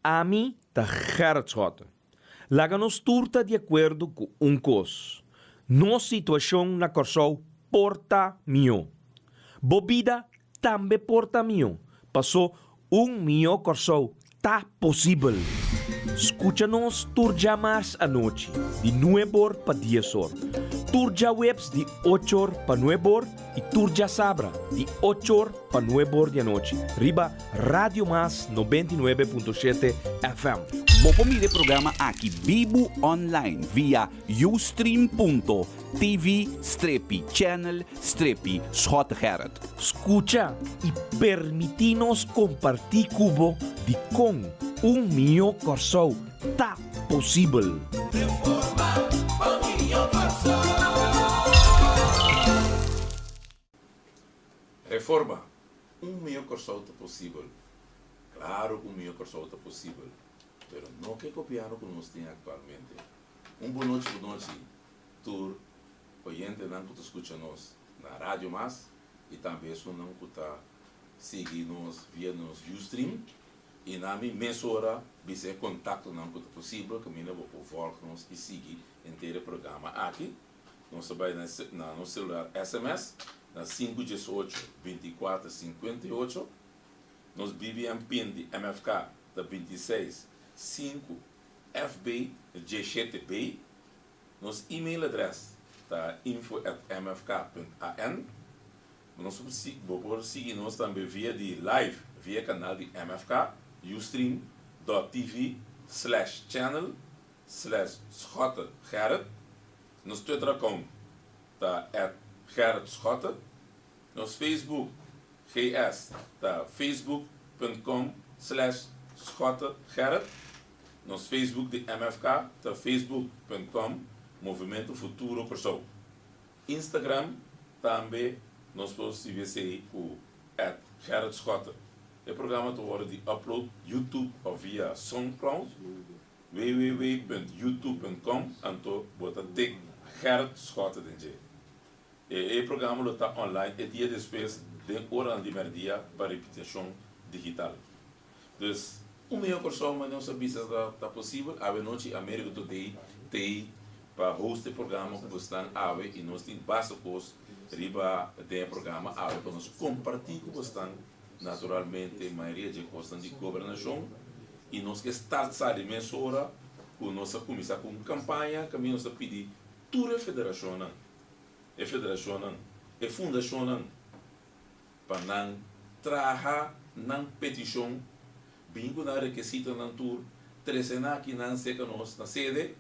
a mim tá Gerrit Schotten. Laga nos turta de acordo com coisa. Nossa situação na Corsol porta mio. Bobida também porta mio. Passou mio Corsol tá possível. Escucha-nos turja mais à noite, de 9 para 10 horas. Turja webs de 8 horas para 9 horas e turja sabra de 8 horas para 9 horas da noite. Riba Radio Mas 99.7 FM. Mopo mire programa aqui Bibo Online via ustream.tv/channel/Schottengerrit. Escucha e permitinos compartir cubo de com mio Corsol tá possível. Reforma. Mio Corsol tá possível. Claro, mio Corsol tá possível. Pero não que copiar o que nós temos atualmente. Boa noite, tur, oyente não que escuta nós na Rádio Mas e também se não que seguir nós via nos Ustream e na minha emissora, se contato não que é possível, que mina vou voltar nós e seguir inteiro programa aqui. Nós vai no celular SMS na 518-2458. Nós vivemos PIN de MFK da 26 5 FB G7B. Nosso e-mail address está info@mfk.an. Nós podemos seguir nós também via de live, via canal de MFK, ustream.tv/channel/Schottengerrit. Nos Twitter account está @GerritSchotten. Nos Facebook GS está facebook.com/Schottengerrit. Nos Facebook de MFK está facebook.com Movimento Futuro Corsol. Instagram também nós podemos seguir o @GerritSchotten. O programa está hora de upload YouTube ou via SoundCloud www.youtube.com anto bota tek Gerrit Schotten o programa está online e dia depois de hora de meio-dia para repetição digital. Então, meio Corsol, mas não sabia se está possível. A noite, a América Today tem para host o programa que gostam ave e nós temos básicos riba do programa ave para nós compartilhar com gostam naturalmente a maioria de gostam de governação e nós que start sair emissora com nossa começar com campanha que nós pedir toda a federação e fundação para não trabalhar na petição bingo na requisito na tour, trecena aqui na seca nós na sede,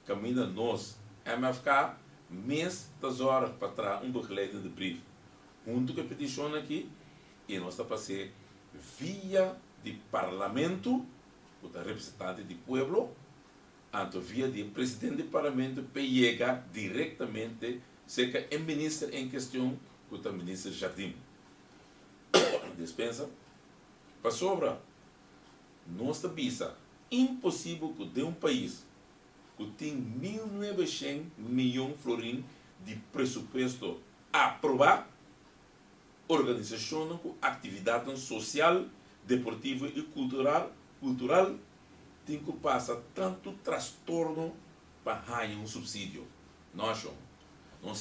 caminha nós MFK mês das horas para trás begeleide de brief, junto com a petição aqui e nós está passando via de parlamento, o representante do povo, anto via de presidente do parlamento para chegar diretamente seca o ministro em questão, o ministro Jardim. Dispensa para sobra. Nossa bisa impossível que de país que tem 1.900 milhões de florins de presupuesto aprovar organização com atividade social, deportiva e cultural tem que passar tanto transtorno para ganhar subsídio. Nós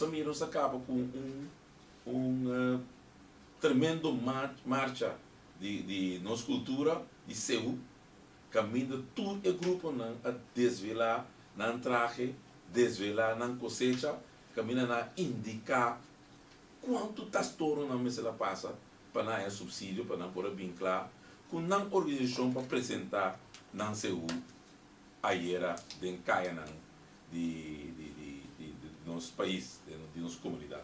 amigos acaba com tremendo marcha de nossa cultura de seu caminho todo o grupo a desvelar na traje desvelar na cosecha caminho a indicar quanto tastorno na mesa la passa para não subsídio para não poder vincular com na organização para apresentar na seu aiera de caia de nosso país de nossa comunidade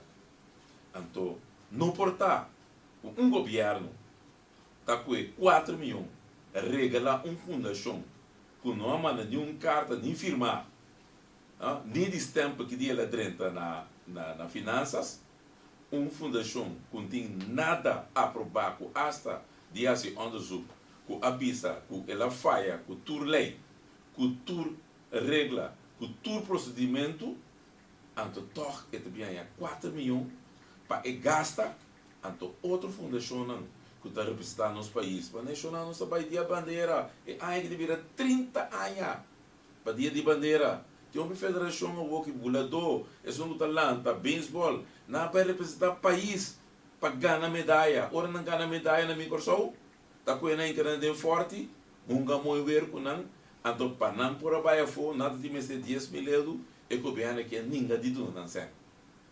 então não portar governo está com 4 milhões regalar fundação que não manda nenhuma carta nem firmar nem de estampa que dia lá dentro na finanças fundação que não tem nada a aprovar com hasta dia se onderzoek com avisa com ela falha com tur lei com tur regla com tur procedimento então toch é também 4 milhões para gastar então outra fundação que está representando nosso país. Para nacional, nossa dia bandeira. E aí que deveria 30 anos para dia de bandeira. Tem uma federação que bulador, é um talento, beisebol, não para representar o país, para ganhar medalha. Ora não ganha medalha na minha corção, está com a internet forte, nunca muito ver com não, então para não por a baia for, nada de mais de 10 mil euros, e o governo que ninguém de tudo não sei.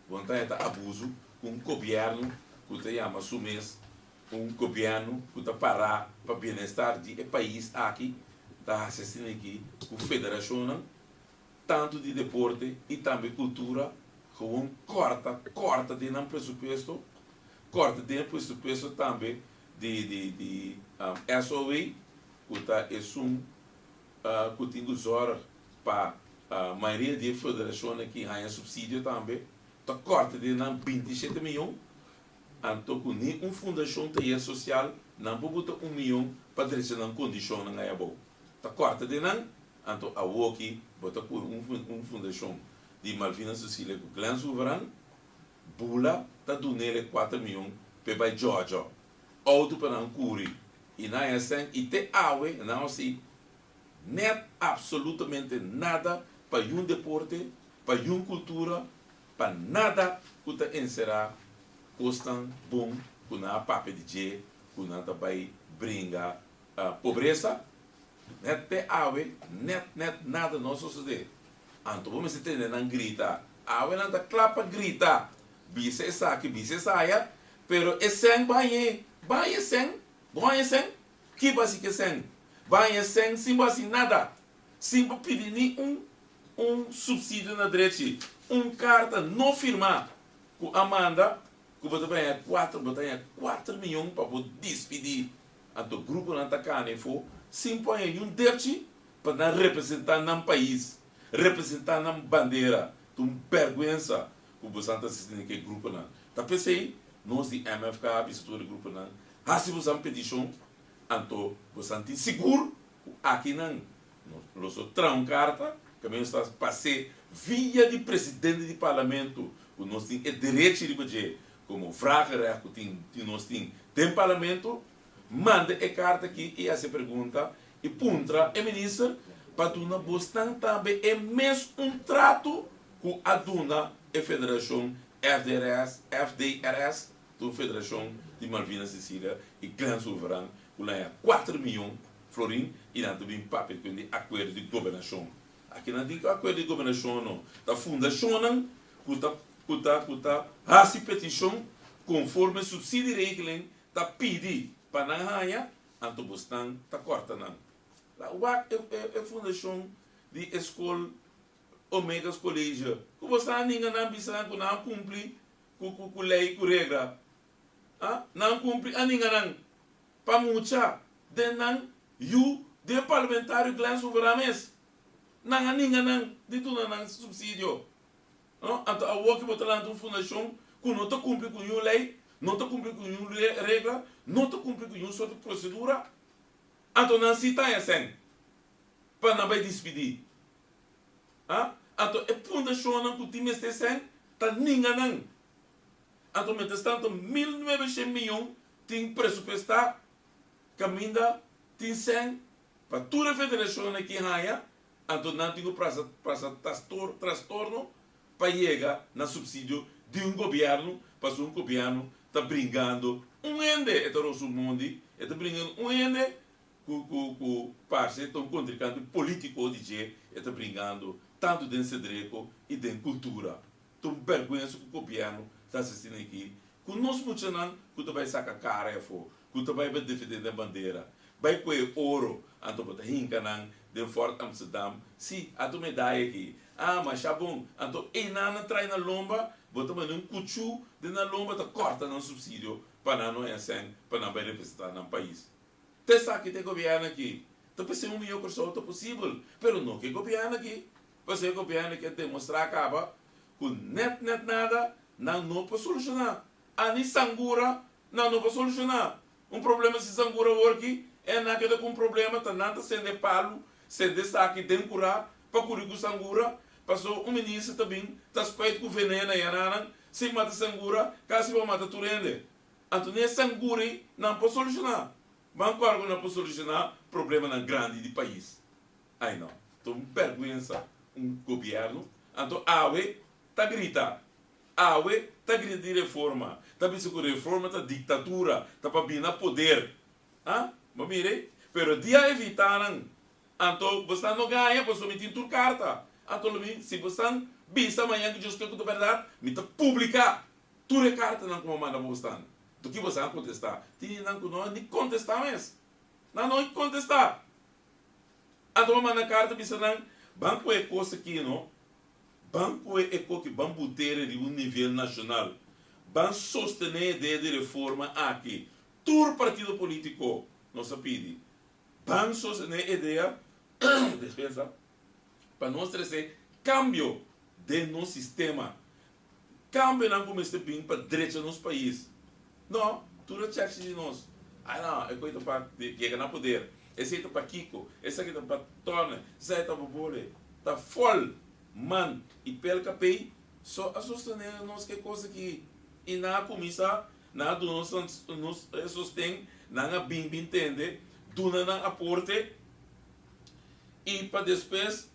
Quando está abuso, um governo que está chama sumês, um governo que está parar para bem-estar de país aqui, está assistindo aqui, com a federação, tanto de deporte e também cultura, gewoon corta de não pressuposto, corta de pressuposto também de SOE, que tá que tem zorra para a maioria de federações aqui ganha subsídio também, tá corta de não 27 milhões, então com nem fundação de social não pode botar 1 milhão para direção na condição não é bom, tá corta de não. Então, a UOKI bota por fundação de Malvinas Sicília com o Clã Soberano, Bula está dando 4 milhões para Georgia, outro para não curi. E na essência, e te awe, não se, net absolutamente nada para um deporte, para uma cultura, para nada que está encerrar, custam bom, que não há papel de je, que não vai brincar a pobreza. Net te awe, net nada não sucede. Então vamos entender não grita. Awe não clapa grita. Bise saque, bise saia, pero é sem banhe, banhe sem, que basi que sem, banhe sem, sim basi nada, sim para pedir nem subsídio na direita, carta não firmar, com Amanda, que botar 4 milhões para poder despedir. Então o grupo não está cá nem for. Sim, põe direito para não representar no país, representar na bandeira, uma vergonha que você está assistindo aquele grupo não. Tá pensei, nós de MFK, visitor do grupo não, se você tem petição, então você tem seguro, aqui não, nós temos carta, que nós está passei via de presidente do parlamento, que nós temos direito de fazer, como fraca que nós tem parlamento. Manda a carta aqui e essa pergunta e puntra a ministra para duna bostan também é mesmo trato com a duna a federação FDRS do Federação de Malvinas Sicília e Clã Soberano com 4 milhões florim e não também papel com de acordo de governação. Aqui não tem acordo de governação não. Da fundação não cuta a petição conforme subsídio regelem da pedir para não ganhar, então você está corta não. Lá é a fundação de escola Omegas Colégio. Que você ninguém não precisa que não cumpre com lei com regra. Não cumpre a ninguém não. Para muita de não de parlamentário Clã Soberano não a ninguém não de tudo não subsídio. Então a que botar lá na fundação que não cumpre com a lei. Não está cumprindo com nenhuma regra, não está cumprindo com nenhuma sorte de procedura, então não se está assim, para não vai despedir. Então é fundação que o time está assim, está ninguém não. Então, menos tanto, 1.900 milhões tem pressupostar, caminha, tem 100, para toda a federação aqui, então não tem transtorno para chegar no subsídio de governo, para um governo está brincando ende é o mundo está brincando ende com parceiro estão contribuindo político de je está brincando tanto dentro direito e dentro cultura então vergonha que o governo está assistindo aqui com nós muitos não que vai sacar cara é fo que vai defender a bandeira vai com ouro então para hinca não de Fort Amsterdam se a tu medalha aqui mas já bom então e não trai na lomba botamos um cuchu de na lomba tá corta no subsídio para não é assim para não vai representar no país testa que tem governo aqui tá pensando melhor que só possível pero não que governo aqui você governo que demonstrar acaba com net nada não pode solucionar ani sangura não pode solucionar problema se sangura aqui é naquele com problema tá nada sendo palo sendo saque tem curar para curar com sangura passou ministro também, está suspeito com veneno e anana, se mata sangura, quase vai matar turende. Então, nesse anguri, não pode solucionar. Banco algo não pode solucionar problema na grande do país. Aí não. Então, vergonha governo. Então, awe, tá grita. Awe, tá grita de reforma. Tá pensando que reforma, tá ditadura. Tá para vir na poder. Ah? Mas mire, pero dia evitaram. Então, você não ganha, você me tem tua carta. Então, se você vista amanhã que justo que é verdade, me tá publicar. Tua carta não como manda você. Do que você vai contestar? Tinha não que não contestar mesmo. Não contestar. Então, manda carta, bisa não. Banco é coisa aqui, não? Banco é coisa que vão botar de um nível nacional. Vão sostener a ideia de reforma aqui. Todo partido político, não se pede. Vão sostener a ideia, despensa, para nós trazer cambio de nosso sistema. Cambio não começa a vir para a direita do nosso país. Não, tudo é cheque de nós. Ah, não, é coisa para chegar no poder. Esse é para Kiko, esse aqui é para Tony, esse é para Bobole. Está full, man, e pelo capim, só a sostener nós que coisa que e na começa, na do nos sostém, na bem entende, do na aporte e para depois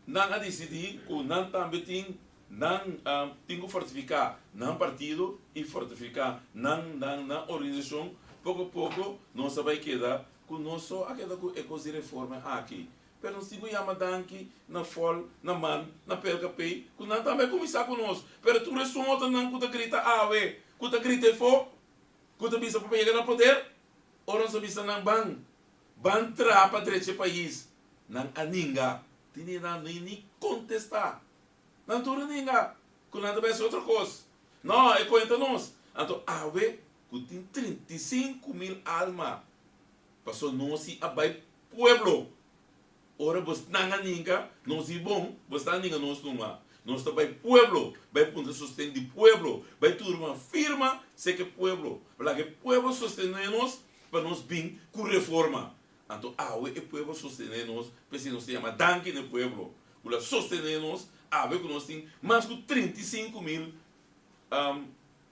não decidir que não também tem não tem que fortificar não partido e fortificar não organização pouco a pouco nós vai quedar com nosso a queda com ecos reforma aqui pero nós temos que danke na fol na man na PLKP que não também começar conosco pero tu ressoa não que grita ave que grita fo que bisa para chegar no poder ou não bisa não ban trapa direito país não aninga tinha não nem contestar não tudo ninguém que não vai ser outra coisa não é conta nós então ave que tem 35.000 almas passou nós e abai pueblo ora você não ninguém nós é bom você não ninguém nós não nós também pueblo vai ponto sustento de pueblo vai tudo uma firma sei que pueblo para que pueblo sostener nós para nós vir com reforma então ave é pueblo sostener nós para se nós se chama danke de pueblo para sostener nós ave que nós temos mais de 35.000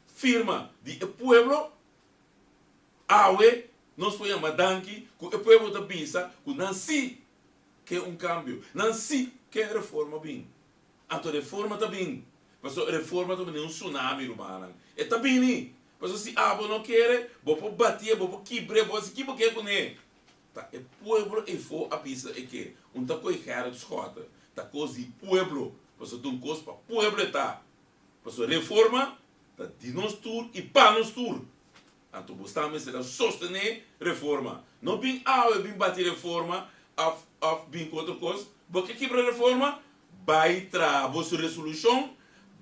firma de pueblo ave nós foi chamar danke que o pueblo da bisa que não se que cambio não se que reforma bem então reforma tá bem mas reforma também é tsunami humano é tá bem nem mas se abo não quer vou bater vou quebrar vou se que com ele tá é pueblo e for a bisa é que tá coi cara de escota tá coisa de pueblo mas um coisa para pueblo tá mas reforma tá de nós tur e para nós tur então gostamos de sostener reforma não bem bem bater reforma bem com outra coisa porque quebra reforma vai trazer sua resolução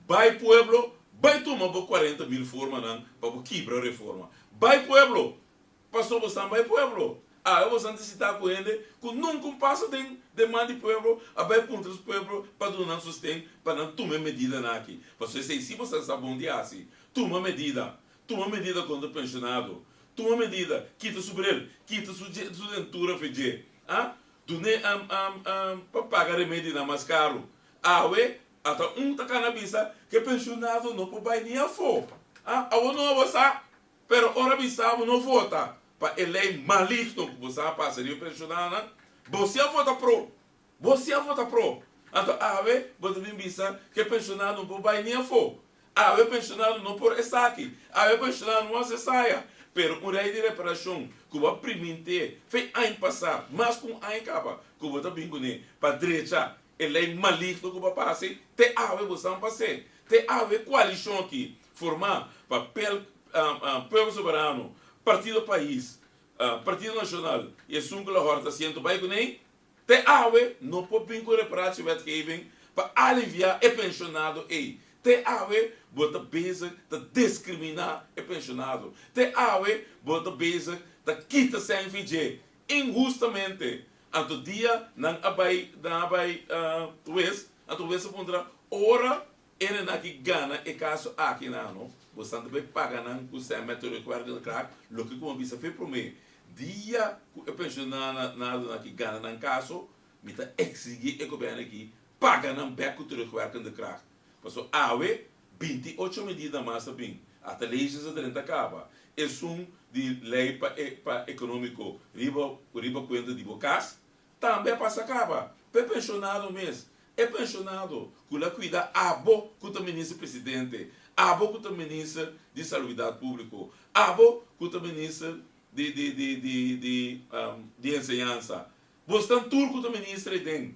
vai pueblo vai tomar 40.000 forma não para quebrar reforma vai pueblo passou você vai pueblo eu vou citar com ele que nunca passa de demanda de pueblo vai ponto os pueblo para donar sustento para não tomar medida aqui você se você está bom dia assim toma medida contra o pensionado toma medida quita sobre ele quita sua dentura fede do ne para pagar remédio na mais caro até tá canabisa que pensionado não pode nem a for não você pero ora bisavo não vota para ele maligno que você passa de pensionado você vota pro então você vem bisa que pensionado não pode nem a for pensionado não por estar aqui pensionado não se saia pero uma rei de reparação que vai permitir fez ano passado mas com ano acaba que vai também com ele para direita ele é maligno que vai passar te você não passa te coalição aqui formar papel povo soberano partido país partido nacional e sungla horta siento vai com ele te não pode vir com reparação wetgeving para aliviar o pensionado te bota bezig te discriminar o pensionado. Te bota bezig te quita sem VJ. Injustamente. Anto dia não abai tues, anto vez pondra ora ele na que gana e caso aqui não. Você também paga não com sem método que vai crack, lo que como bisa foi pro me. Dia o pensionado na que gana não caso, me tá exigir e governo aqui paga não beco tudo que vai crack. Passou 28 medidas mais também. Até leis de 30 acaba. É de lei para econômico riba conta de bocas, também passa acaba. É pensionado mesmo. É pensionado. Kula cuida abo kuta ministro presidente, abo kuta ministro de saúde público, abo kuta ministro de ensinança. Bostan tudo kuta ministro tem.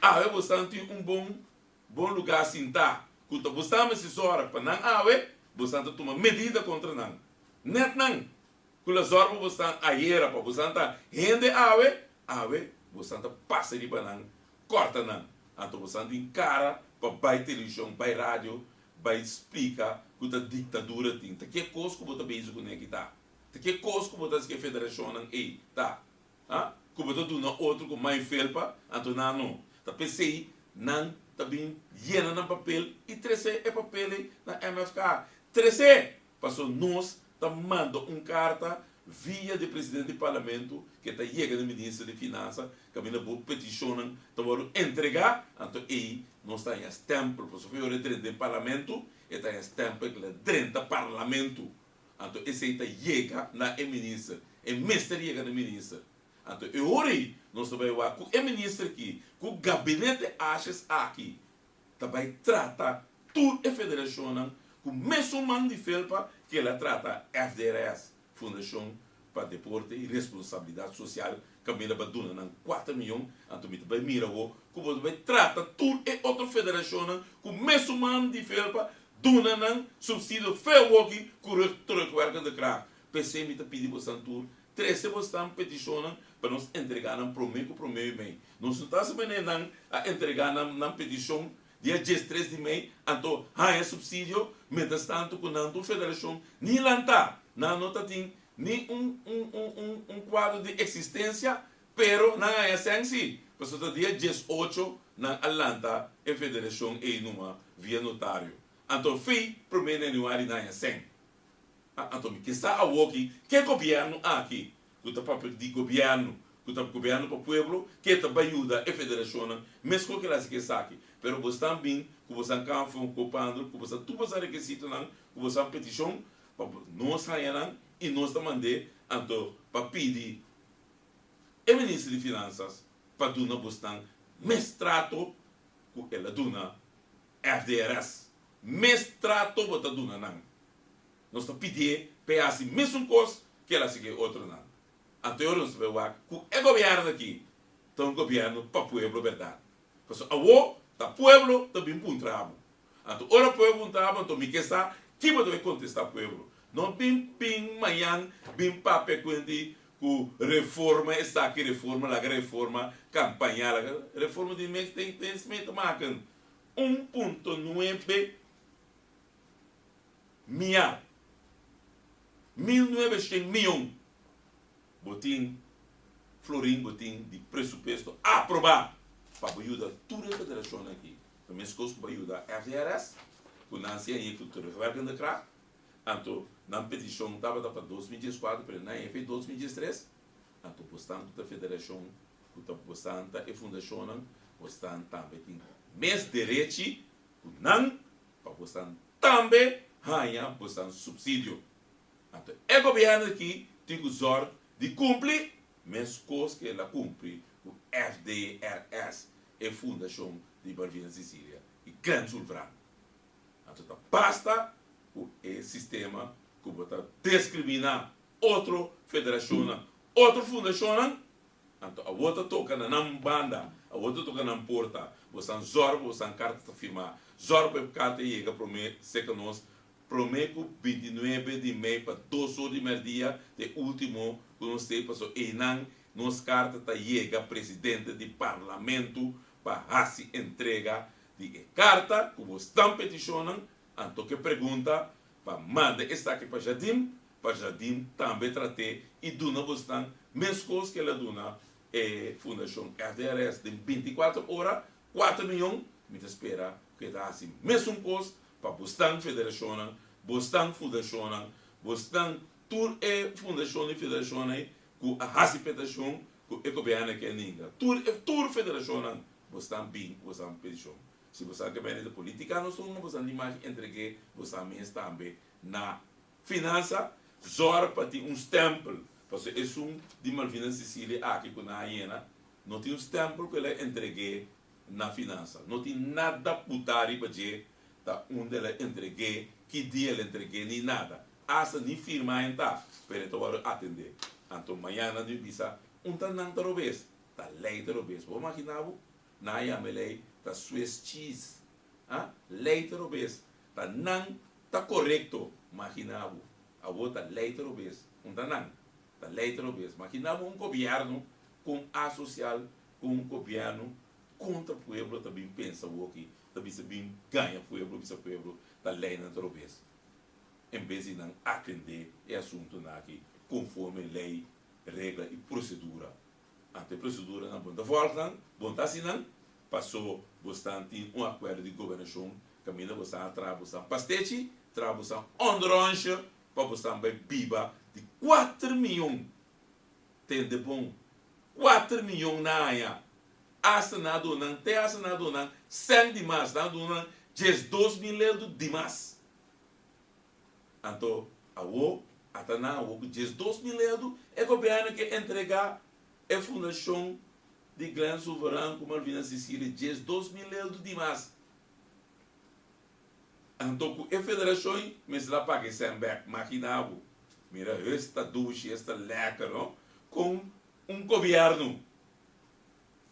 Ah, eu bostan tem bom lugar sentar. Kuta bostan me se hora para não bostan toma medida contra não. Net não. Kula zorba bostan aiera para bostan ta rende bostan ta passa de banang corta não. Então bostan tem cara para vai televisão, vai rádio, vai explicar que a ditadura tem. Tá que coisa que bota beijo com ele tá. Tá que coisa que bota que federação não é tá. Ah? Que bota do na outro com mais felpa, então não. Tá pensei não tá bem llena no papel e 13 é papel na MFK. 13 passou nós tá manda carta via de presidente do parlamento que está chegando no ministro de finanças que a minha boa petição tá vou entregar então aí nós está em stempel para o do parlamento e está em stempel que é dentro do parlamento então esse está chega na ministro e mestre chega no ministro então eu ori nós também vai com o ministro aqui com o gabinete achas aqui também trata tudo a federação com o mesmo man de felpa que ela trata FDRS Fundação para Deporte e Responsabilidade Social que a minha baduna não 4 milhões então me também mira o que você trata tudo e outra federação com o mesmo man de felpa duna não subsídio fair working com o recuerdo de crack PC me tá pedindo você tudo 13 você petição para nós entregar na prometo bem nós não está sabendo a entregar na petição dia 13 de maio então há subsídio mientras tanto com a federação nem lanta não nota tem nem quadro de existência pero não é assim porque o dia 18 na Atlanta a federação é numa via notário então fui primeiro januário não é assim então que está a walking que governo aqui que está papel de governo que está governo para o povo que está ajuda a federação mesmo que ela se que aqui pero você também que você não foi ocupando que você tudo você requisito não que você petição para nós sair e nós também então para pedir o ministro de finanças para dar você mestrato que ela duna FDRS mestrato para dar não nós está pedir para assim mesmo coisa que ela se que outro não então nós vamos ver que o governo aqui então governo para o povo verdade porque a pueblo também bom trabalho. Então, ora pueblo bom trabalho, então me que está, que vai contestar pueblo. Não bem manhã, bem papel com reforma, está aqui reforma, campanha, reforma de mês tem se mete marcando 1,9 milhar, 1.900 milhões, botim, florim, botim de pressuposto aprovar. Para ajudar toda a federação aqui. Também se para ajudar a FDRS, com a Nancy e com o reverendo de crack. Então, na petição estava para 2014, para não é 2013. Então, portanto, a federação, portanto, a fundação, portanto, também tem mais direito, não, para portanto, também ganhar, portanto, subsídio. Então, o governo aqui tem o zor de cumprir, mas coisas que ela cumpre, o FDRS. É a Fundação de Barvina Sicília e Grande Sul Franco. Então, basta o sistema que vai discriminar outra federação, outra fundação, então a outra toca na banda, a outra toca na porta, você zorba, você carta para firmar, zorba carta e chega para mim, sei que nós prometo 29 de maio para 2 horas de meio-dia, de último, que nós temos, e não, nos carta está chega presidente do parlamento, para se entrega de carta que você está peticionando, então que pergunta para mandar esta aqui para Jardim também tratar e dona você está mesmo coisa que ela dona é Fundação FDRS de 24 horas 4 milhões me espera que está assim mesmo coisa para você federação você fundação você tudo é fundação e federação que a petição que é governo que é ninguém tudo federação você está bem, você está petição. se você quer ver de política, não são você de mais entregue você mesmo também na finança, zorra para ter um stempel, porque é de Malvinas Sicília aqui com a Iena, não tem um stempel que ele entregue na finança, não tem nada putari para dizer da onde ele entregue, que dia ele entregue nem nada, asa nem firma ainda, para então atender. Então amanhã não diz não tá robês, tá leite robês, vou imaginar na Yamelei tá Swiss cheese, leite robês, tá não tá correto, imaginar a outra leite robês, tá leite robês, imaginar governo com a social, com um governo contra o povo também pensa o que também se bem ganha o povo tá leite robês, em vez de não atender é assunto aqui conforme lei, regra e procedura. Ante procedura na bonta volta, bonta assinam, passou bastante um acordo de governação, caminha bastante trabalhar pastete, trabalhar ondronche, para bastante biba de 4 milhões. Tem de bom 4 milhões na área. Assinado não, tem assinado não, 100 de mais, não, 2 mil euros de mais. Então, até não, 2 mil euros é o governo que entregar a fundação de grande soberano como Malvinas Sicília 2 mil euros de mais. Então, a federação, mas lá paga sem back, maquinado. Mira, esta ducha, esta leca, não? Com um governo.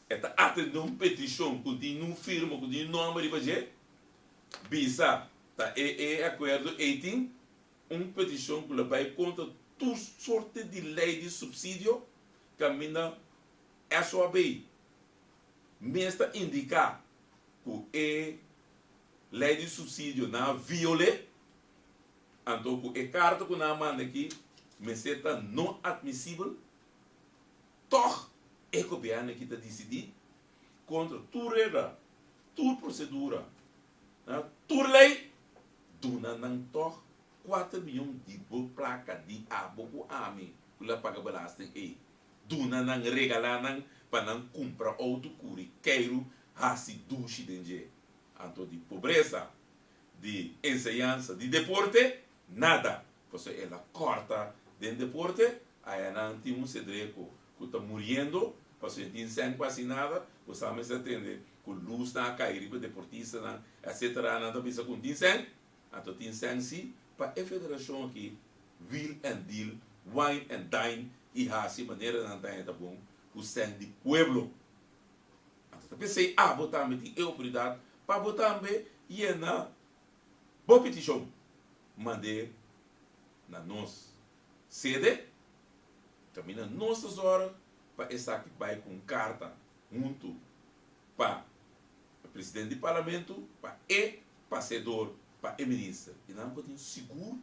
Está atendendo uma petição, com um firma, com um nome de budget. Bisa, tá, acordo 18, uma petição que vai contra toda sorte de lei de subsídio, caminha SOAB. Mesmo indicar que a lei de subsídio não viole, então a carta que não manda aqui, mas está não admissível, toch é o governo que está decidindo contra toda regra, toda procedura, toda lei, dona não toch 4 milhões de placa de abo AMI, que lá paga belasting aí. Dona não regalar não para não comprar auto curi, queiro, hasi duche denje. Então de pobreza, de ensinança, de deporte, nada. Porque ela corta de deporte, aí não tem cedreco que está morrendo, porque não tem sangue quase nada, você também se atende, com luz na cair, para deportista, etc. Não tem bisa com tem sangue, então tem sangue sim, para a federação aqui, will and deal, wine and dine, e assim maneira não tem tá bom, o sangue de pueblo. Então pensei, botar me tem autoridade, para botar me e na boa petição, mandei na nossa sede, caminha nossas horas, para essa que vai com carta, junto para o presidente do parlamento, para o passador, para o ministro. E não podemos seguro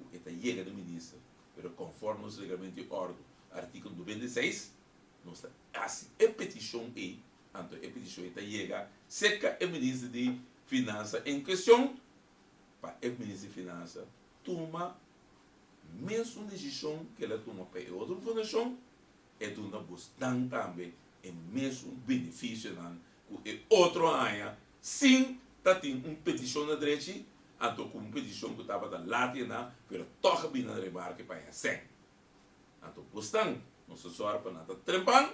que está chega do ministro, mas conforme os regulamentos de ordem, artigo 96, nós assim, a petição é, então a petição está chega, seca o ministro de Finanças em questão, para o ministro de Finanças toma mesmo decisão que ela toma para outra fundação, é uma bastante também, é mesmo benefício que é outro área, sim, está tendo uma petição na direita, então com uma petição que estava da latina, mas toca bem na remarca para a sem. Então, bastante, nós só para nós trempar,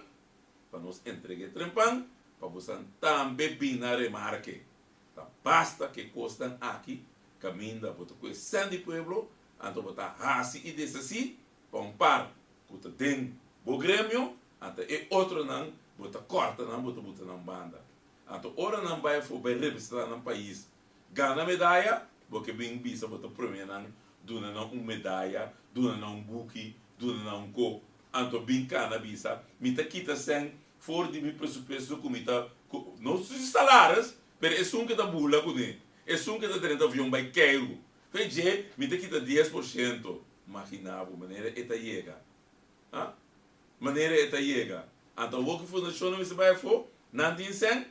para nos entregar trempar, para você também bem na remarca. Então, basta que custam aqui, caminho da botar com de pueblo, então botar assim e desse assim, para um par, que tem o grêmio, então e outro não, botar corta não, botar na banda. Então, ora não vai representar no país, ganha medalha, porque bem bisa botar primeiro não, duna não medalha, duna não buque, duna não co, então bem cana bisa, me tá quita sem fora de meu presupuesto comita, não se salários, mas é um que tá bula com ele, é um que tá dentro do avião vai queiro, veja, me tá quita 10%, imaginava maneira eta chega, maneira eta chega, então o que fundação não se vai for, não tem sem,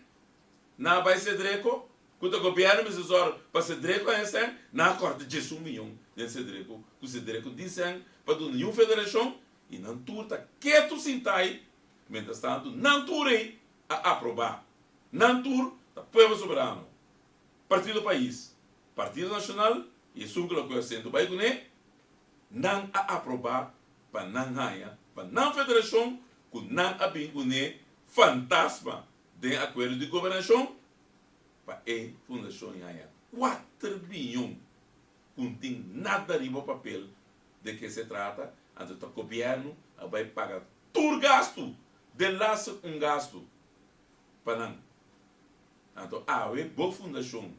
não vai ser dreco, quando o governo me diz para ser dreco é sem, não corta 1 milhão de ser dreco, que ser dreco dizem para do nenhuma federação e não turta quieto sentai, mientras tanto não turei a aprovar, não tur da povo soberano. Partido País, Partido Nacional, e sunga que eu sento vai com não a aprovar para não ganhar, para não federação, com não a bem com fantasma de acordo de governação, para a fundação ganhar 4 bilhões, não tem nada de papel de que se trata, então o governo vai pagar todo o gasto, de lá gasto, para não. Então, boa fundação,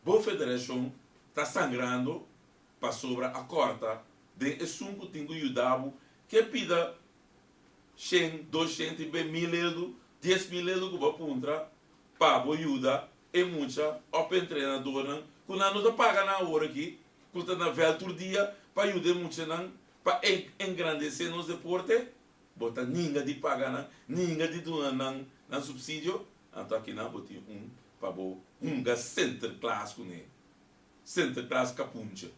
boa federação, está sangrando para sobre a corta de assunto que tem que ajudar que pida 100, 200, 1000 euros, 10.000 euros que vai puntra para ajuda e muita open treinadora que não está pagando na hora aqui, que está na velha todo dia para ajudar muito para engrandecer nos deportes, bota ninguém de pagar, ninguém de doar na subsídio, então aqui não botar para center class com ele. Center class capuncha.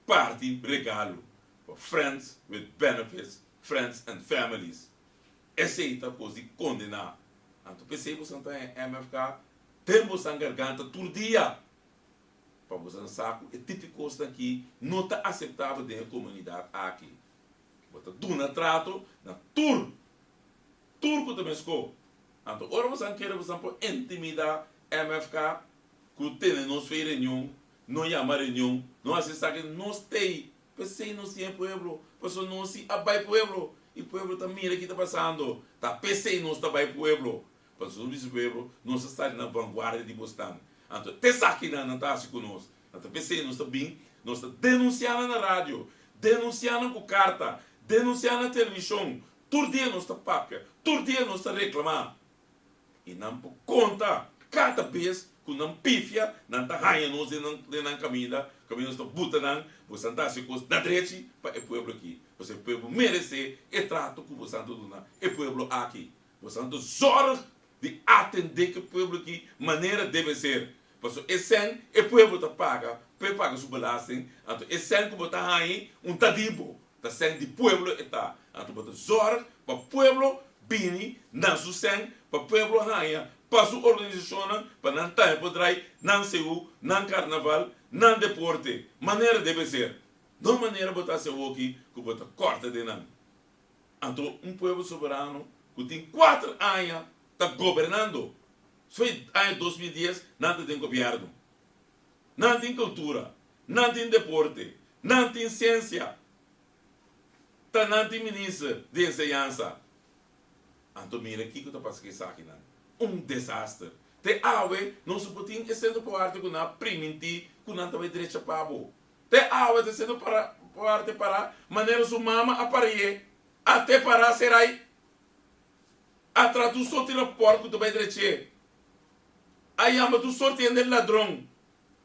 Party regalo. For friends with benefits, friends and families. Essa é a coisa de condenar. Então, pensei que você está em MFK, temos a garganta todo dia. Para você não sabe, é típico aqui, não está aceitável dentro da comunidade aqui. Você duna trato na tur que também escolhe. Então, ora você quer intimidar MFK, que tem nos fez reunião, não chama reunião, não assista que nós tem, pensei não se é pueblo, pessoa não se abai pueblo, e pueblo tá mira que está passando, tá pensei não está abai pueblo, pessoa não diz pueblo, nós está na vanguarda de Boston, então te saque não está assim conosco, então pensei não está bem, nós está denunciando na rádio, denunciando com carta, denunciando na televisão, todo dia nós está papia, todo dia nós está reclamando, e não por conta cada vez que não pifia, não está ganhando na caminho está botando, você está se costa na direita para o povo aqui. Você o povo merece e trato que você está dando e o povo aqui. Você está zorra de atender que o povo aqui maneira deve ser. Porque esse o povo está paga sua belastning, então esse que você está aí tadibo, está sendo de povo está. Então você zorra para o povo bini na sua sen, para o povo aí para sua organização, para não estar por trás, não seu, não carnaval, não deporte. Maneira deve ser. Não maneira botar seu aqui, que botar corta de não. Então, povo soberano, que tem 4 anos, está governando. Foi ano 2010, não tem governo. Não tem cultura, não tem deporte, não tem ciência. Não tem ministro de ensinança. Então, mira aqui que eu estou passando isso aqui, não. Desastre. Te awe, não se pode sendo por arte que não primiti, que não vai direito para o. Te awe, te sendo por arte para maneira sua mama aparecer, até para ser aí. A tradução tira porco do vai direito. Aí ama tu sorte de ladrão,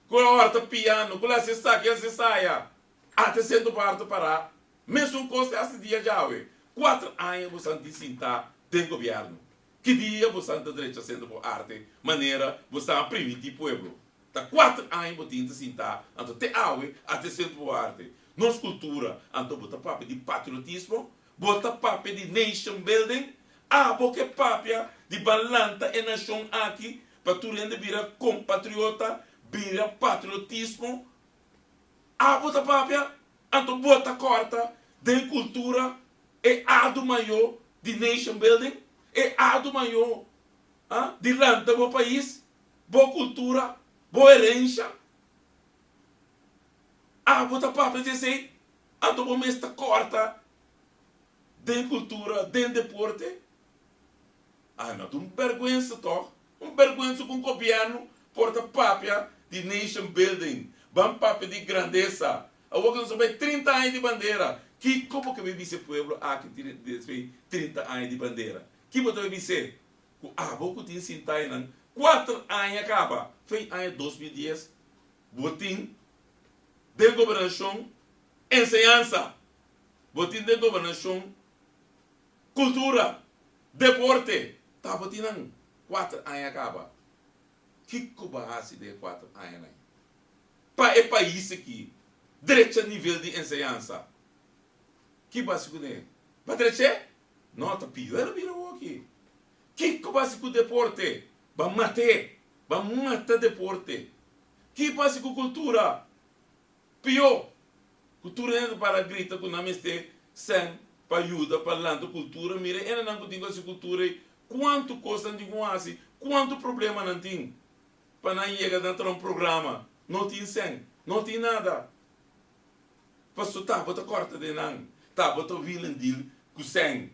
com a horta piano, com a cesta que a saia, até sendo por arte para. Mesmo costa esse dia já awe. 4 anos você não sinta tem governo. Que dia você está direito sendo por arte, maneira você está primitir pueblo. Está 4 anos você está sentar, então te awe até sendo por arte. Nossa cultura, então bota papo de patriotismo, bota papo de nation building, porque papo de balanta e nação aqui, para tu rende vira compatriota, vira patriotismo. Bota papo, então bota corta de cultura e do maior de nation building. É do maior de lanta do país, boa cultura, boa herência. Bota papo de dizer, ando bom esta corta de cultura, de deporte. Não, vergonha toh, vergonha com o governo, porta papo de nation building, bam papo de grandeza. A outra não sabe 30 anos de bandeira. Como que vive esse povo aqui tem 30 anos de bandeira? Que você vai ser? Vou te ensinar 4 anos acaba. Foi ano 2010. Botim de governação, ensinança. Botim de governação, cultura, deporte. Tá botim 4 anos acaba. Que base de 4 anos? Para o país aqui, direito nível de ensinança. Que base que é? Para direito? Não, tá pior vira aqui. Que base com deporte? Vamos matar deporte. Que passa com cultura? Pior. Cultura é para grita com nome este sem para ajuda para lá cultura. Mira, ela não tem essa cultura. Quanto custa de assim? Quanto problema não tem? Para não chegar dentro de um programa. Não tem sem. Não tem nada. Pastor, tá, bota corta de não. Tá, bota villain deal com sem.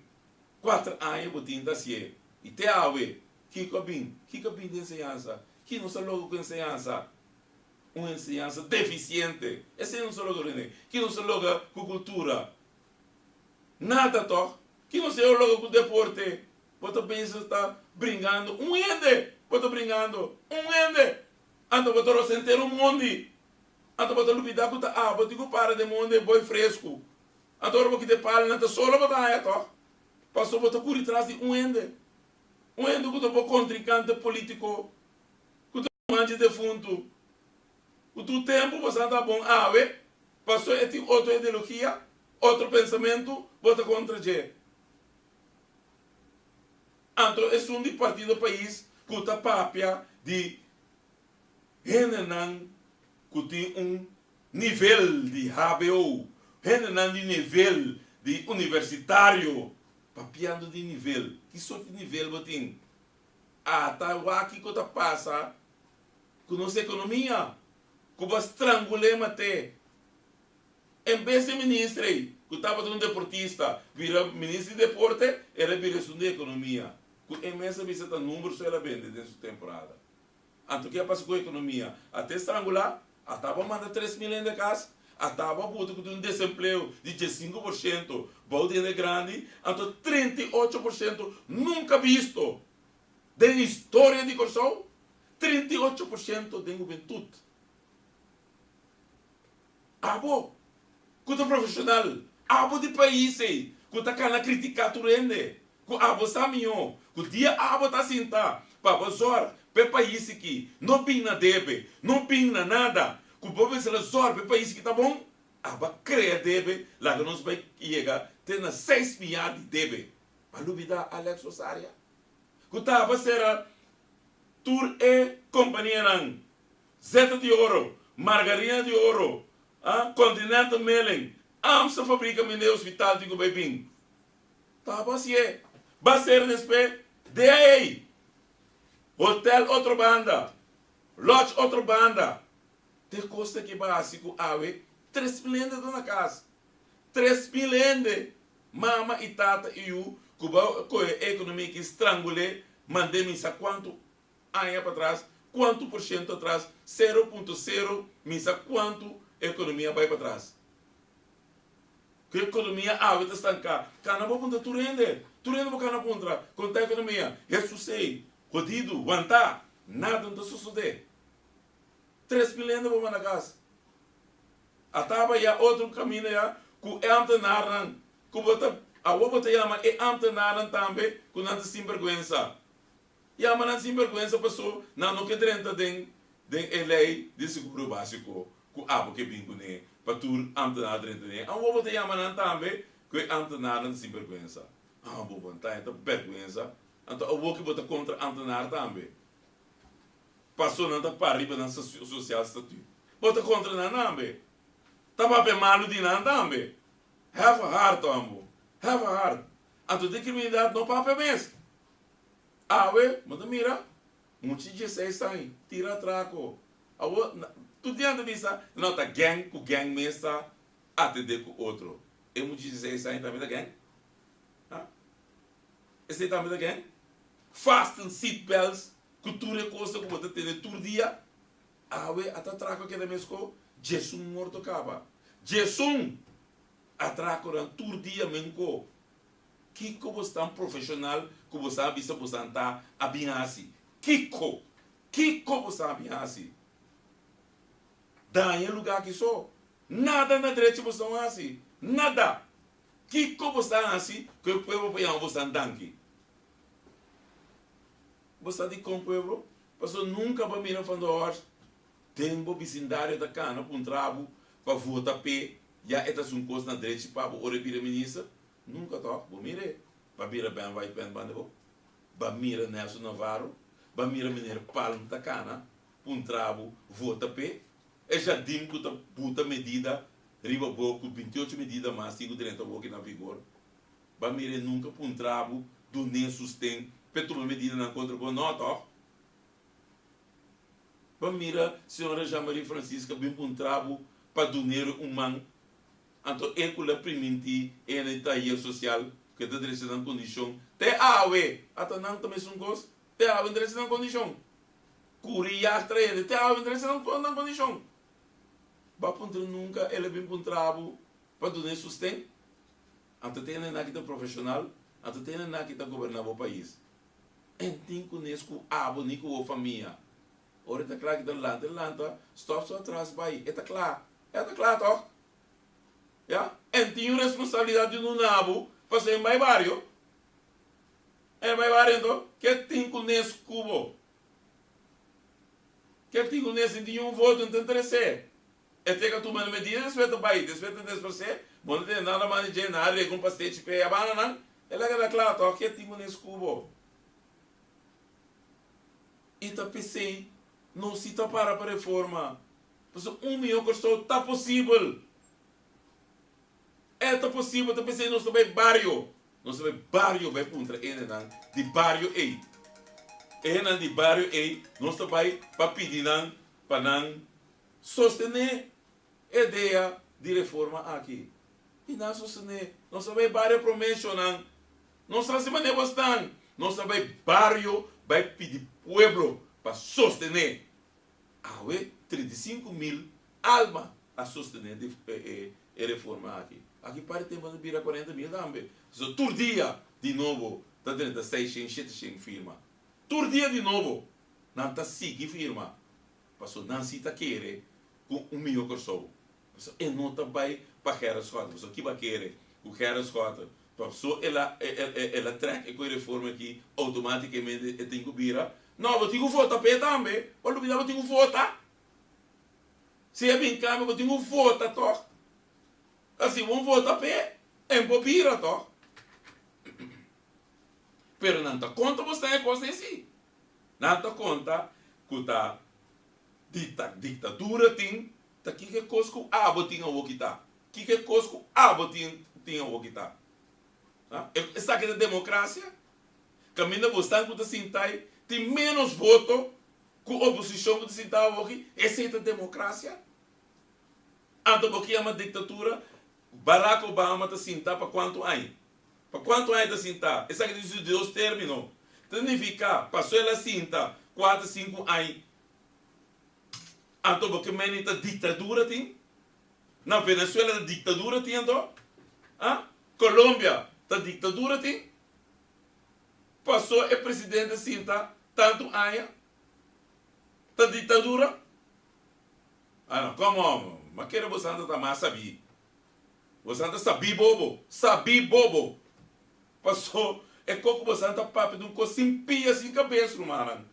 4 anos, bota ainda assim. E te ave. Que cabin de ensinança. Que não se logo com ensinança. Uma ensinança deficiente. Esse não se logo, que não se logo com cultura. Nada, toh. Que não se logo com deporte. Bota pensa está brincando. Ende. Bota brincando. Ende. Ando bota rocenteiro mundo. Ando bota lupida com tá. Bota que para de mundo boi fresco. Ando bota que te pala não tá solo bota aí, toh. Passou bota curi atrás de ende. Ende que tá contrincante político. Que tá manche defunto. O teu tempo você está bom, passou a ter outra ideologia, outro pensamento, vota contra G. Então, é um de partido do país que está papia de Renan, que tem nível de HBO, Renan de nível de universitário, papiando de nível. Que sorte de nível você tem? Tá aqui que está passa com nossa economia. Que vai estrangular mate. Em vez de ministro, que estava um deportista, vira ministro de deporte, era vira de economia. Que em vez de visitar números, ela vende nessa temporada. Então, o que passa com a economia? Até estrangular, estava mandando 3 milhões de casa, estava botando com um desemprego de 15%, balde é grande, então 38% nunca visto. Da história de Corsol, 38% de juventude. Abo, que é profissional, abo de país, que está cana criticar tu rende, que abo saminho, que dia abo tá sinta, para bazar, pe país aqui, não pinga debe, não pinga nada, que o povo se lazor, pe país que tá bom, aba cria debe, lá que nós vai chegar, tem 6 milhares de debe, para dúvida Alex Osaria, que tá a ser Tour e companhia não, Zeta de Ouro, Margarina de Ouro, Continental Mailing, Amsa fabrica mine hospital de Gubebim. Tá, assim é. Vai ser despe, DA, hotel outra banda, lodge outra banda. Te custa que básico, 3 milhões de na casa. 3 milhões. Mama e tata e eu, com a economia que estrangulei, mandei-me sabe quanto anos para trás, quanto por cento atrás, 0,0, me sabe quanto a economia vai para trás. Que a economia está estancada. Cana vou contar tu rende para cana contra, contar a economia. Isso sei, jodido, aguentar, nada não sucede. 3 milhões vão na casa. Atava já outro caminho já, que é antenaran, que a outra chama é antenaran também, que não tem vergonha. E a manan sem vergonha passou, não que drenta de lei de seguro básico, que abo que bingo ne, para tur antenar drenta de. A outra chama também, que antenar sem vergonha. Bobo, tá, então vergonha. Então a outra que bota contra antenar também. Passou não tá para riba na social statut. Bota contra na também. Tá para malo de não também. Have a heart, ambo. Have a heart. Então de criminalidade não para mesmo. Mas mira, muitos 16 anos, tira traco. Tu diante vista, não tá gang, com gang mesmo, atender com outro. E muitos 16 anos também da gang? Esse também da gang? Fasten seatbelts, cultura costa que você tem todo dia. Até traco que da mesmo, Jesus morto acaba. Jesus, atraco todo dia mesmo. Que você está profissional, que você está visto, você está abinhasi. Kiko você está abinhasi. Daí é lugar que só. Nada na direita você não assim. Nada. Kiko você está assim, que o povo vai você andar aqui. Você está com o povo, você nunca vai mirar falando hoje. Tem um vecindário da cana, um trabo, para votar pé. Já é um coisa na direita, para o ministra. Nunca toca, vou mirar. Para mira bem vai bem banda, para mira Nelson Navarro, para mira mineiro Palmo da Cana, um trabo, vota P. É jardim que puta medida, riba boco, 28 medidas mais, 5 direito boco na vigor. Ba mire nunca um trabo, do nem sustém, petróleo medida na contra com nota, ó. Ba mira, senhora Jean-Marie Francisca, bem um trabo, para dinheiro humano. Então, é que a priminti, é na itaia social, que está direção na condição. Te awe, até não também são coisas, te awe em direção na condição. Curiar traído, te awe em direção na condição. Ba ponto nunca, ele bem um trabo, para dinheiro sustém. Então, tem na que profissional, então tem na que governar o país. Então, conosco, abo, nico, a família. Ora, está claro que está lanta, stop só atrás, vai, está claro, toh? Ja? En tem responsabilidade de um nabo para ser mais barrio. É mais barrio, então, que tem com nesse cubo. Que tem com nesse, tem voto, não interessa. É ter que tomar medidas, respeita o país, respeita o desprecer, não tem nada mais de nada, é com pastel, pé, a banana, ela é claro, toh, que tem com nesse cubo. E tá pensei, não se tá para reforma. Porque 1 milhão custou, está possível. É tá possível, tá pensando, nós também barrio. Nós também barrio vai contra ele, de barrio aí. É de barrio aí, nós também para pedir, para não sostener a ideia de reforma aqui. E não sostener, nós também barrio promocionando. Nós também negociando. Nós também barrio vai pedir pueblo para sostener. Ah, 35.000 almas a sostener a reforma aqui. Aqui para ter mais de 40.000 também. So, todo dia, de novo, está dentro de 600, 700 firma. Todo dia, de novo, não está seguindo firma. Passou, não se está querendo com 1 milhão de pessoas. E não está bem para a escola. O que vai querer com a escola? Passou, ela track e com a reforma aqui, automaticamente, tem que virar. Não, eu tenho que votar também. Olha, eu tenho que votar. Se é bem câmbio, eu tenho que votar, toh. Assim, vamos votar pé, em bobira, toh. Pero não está conta você é coisa assim. Não está conta que a ditadura tem, tá que coisa que a abo tinha o que tá. Que coisa que a abo tinha o que tá. Essa aqui é a democracia. Caminha bastante que assim tem menos voto que a oposição que assim tá aqui. Essa é a democracia. Então, porque é uma ditadura, Barack Obama está sentado para quanto ano? Para quanto ano está sentado? Essa que diz Deus terminou. Significa, passou ela senta 4, 5 anos. Então, porque a ditadura tem? Na Venezuela, a ditadura tem, então? Colômbia, a ditadura tem? Passou o presidente senta tanto ano? A ditadura? Não, como? Mas que você anda também saber. Você anda saber bobo. Saber bobo. Passou. É como você anda papo de um coisa sem pia, sem cabeça, mano.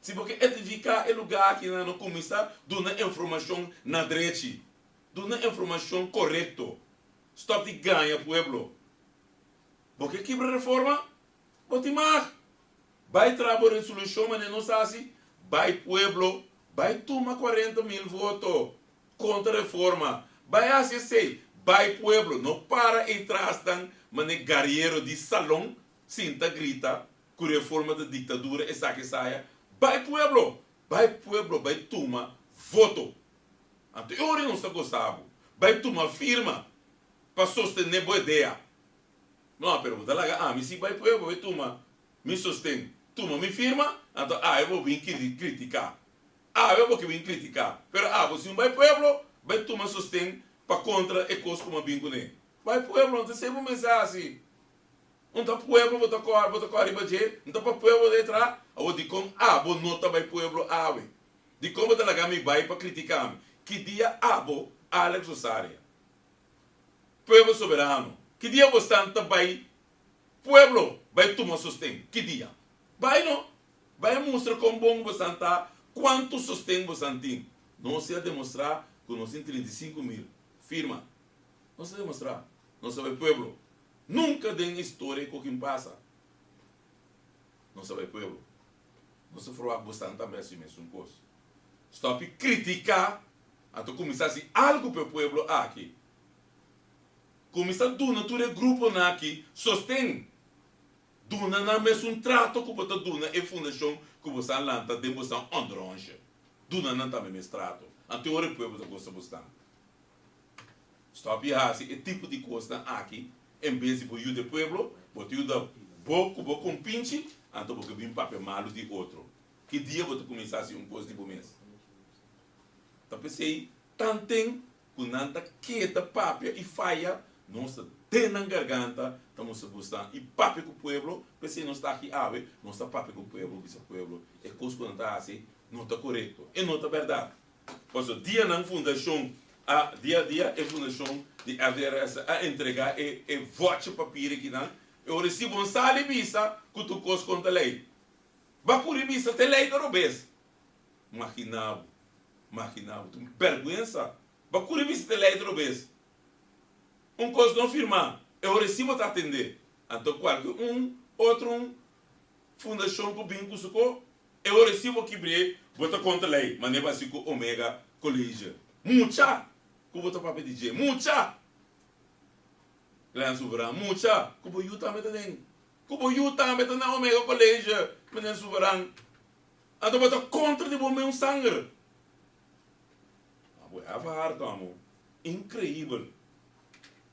Se porque é de ficar em lugar que não começa dando informação na direita. Dando informação correta. Stop de ganha, pueblo. Porque quebra reforma? Bote mais. Vai trabalhar resolução, mas não sabe assim. Vai, pueblo. Vai tomar 40.000 votos contra a reforma. Vai assim, vai pueblo. Não para entrar mas guerreiro de salão, sinta grita, com reforma da ditadura, essa que saia. Vai pueblo, vai tomar voto. Então, eu não estou gostando. Vai tomar firma para sostener boa ideia. Não, pero vou lá, me se vai pueblo, vai tomar, me sustém, toma me firma, então, eu vou vir criticar. Eu vou vir criticar. Pero, você não vai pueblo, vai tomar sustento para contra e coisa como bem com ele. Vai pueblo, não tem sempre mensagem. Não está pueblo, vou tocar arriba de, não está para pueblo de entrar, eu digo como, vou nota vai pueblo, de como está lá me vai para criticar. Que dia vou Alex Rosário. Pueblo soberano. Que dia você está vai pueblo, vai tomar sustento. Que dia? Vai não? Vai mostrar como bom você está. Quanto sustento você tem? Não se demonstrar que nós temos 35.000. Firma. Não se demonstrar. Não se vai pueblo. Nunca tem história com quem passa. Não se vai pueblo. Você falou bastante também assim mesmo coisa. Stop criticar, até começar assim algo para o povo aqui. Começar duna todo grupo aqui, sostém. Duna na mesmo trato que você duna e fundação que você lanta de você andronge. Duna não também mesmo trato. Ante o povo da gosta bastante. Stop assim, é tipo de coisa aqui, em vez de o do povo, você usa pouco, com pinche, ante você vem papel malo de outro. Que dia você começar assim coisa tipo mês? Então pensei, tantem, com nanta quieta papel e falha, nossa tem na garganta, estamos buscando e papel com o povo, pensei não está aqui ave, não está papel com o povo, que o povo é coisa que não está assim, não está correto, e não está verdade. Pois o dia na fundação, dia a dia é fundação de haver a entregar e vote papel que não, eu recebo um salário visa que tu coisa contra a lei. Bacuri visa te lei da robês. Maquinavo, tu vergonha. Bacuri visa te lei da robês. Coisa não firmar, eu recebo a atender. Então, qualquer outro fundação que vem com isso, eu recebo que breve, bota contra a lei, mas não é assim com Omega Colégio. Mucha, que bota papel de G, mucha. Lã soberano, mucha, que vou eu também também. Que vou eu também na Omega Colégio, mas soberano. Então, bota contra de bom meu sangue. Ah, vai como incrível.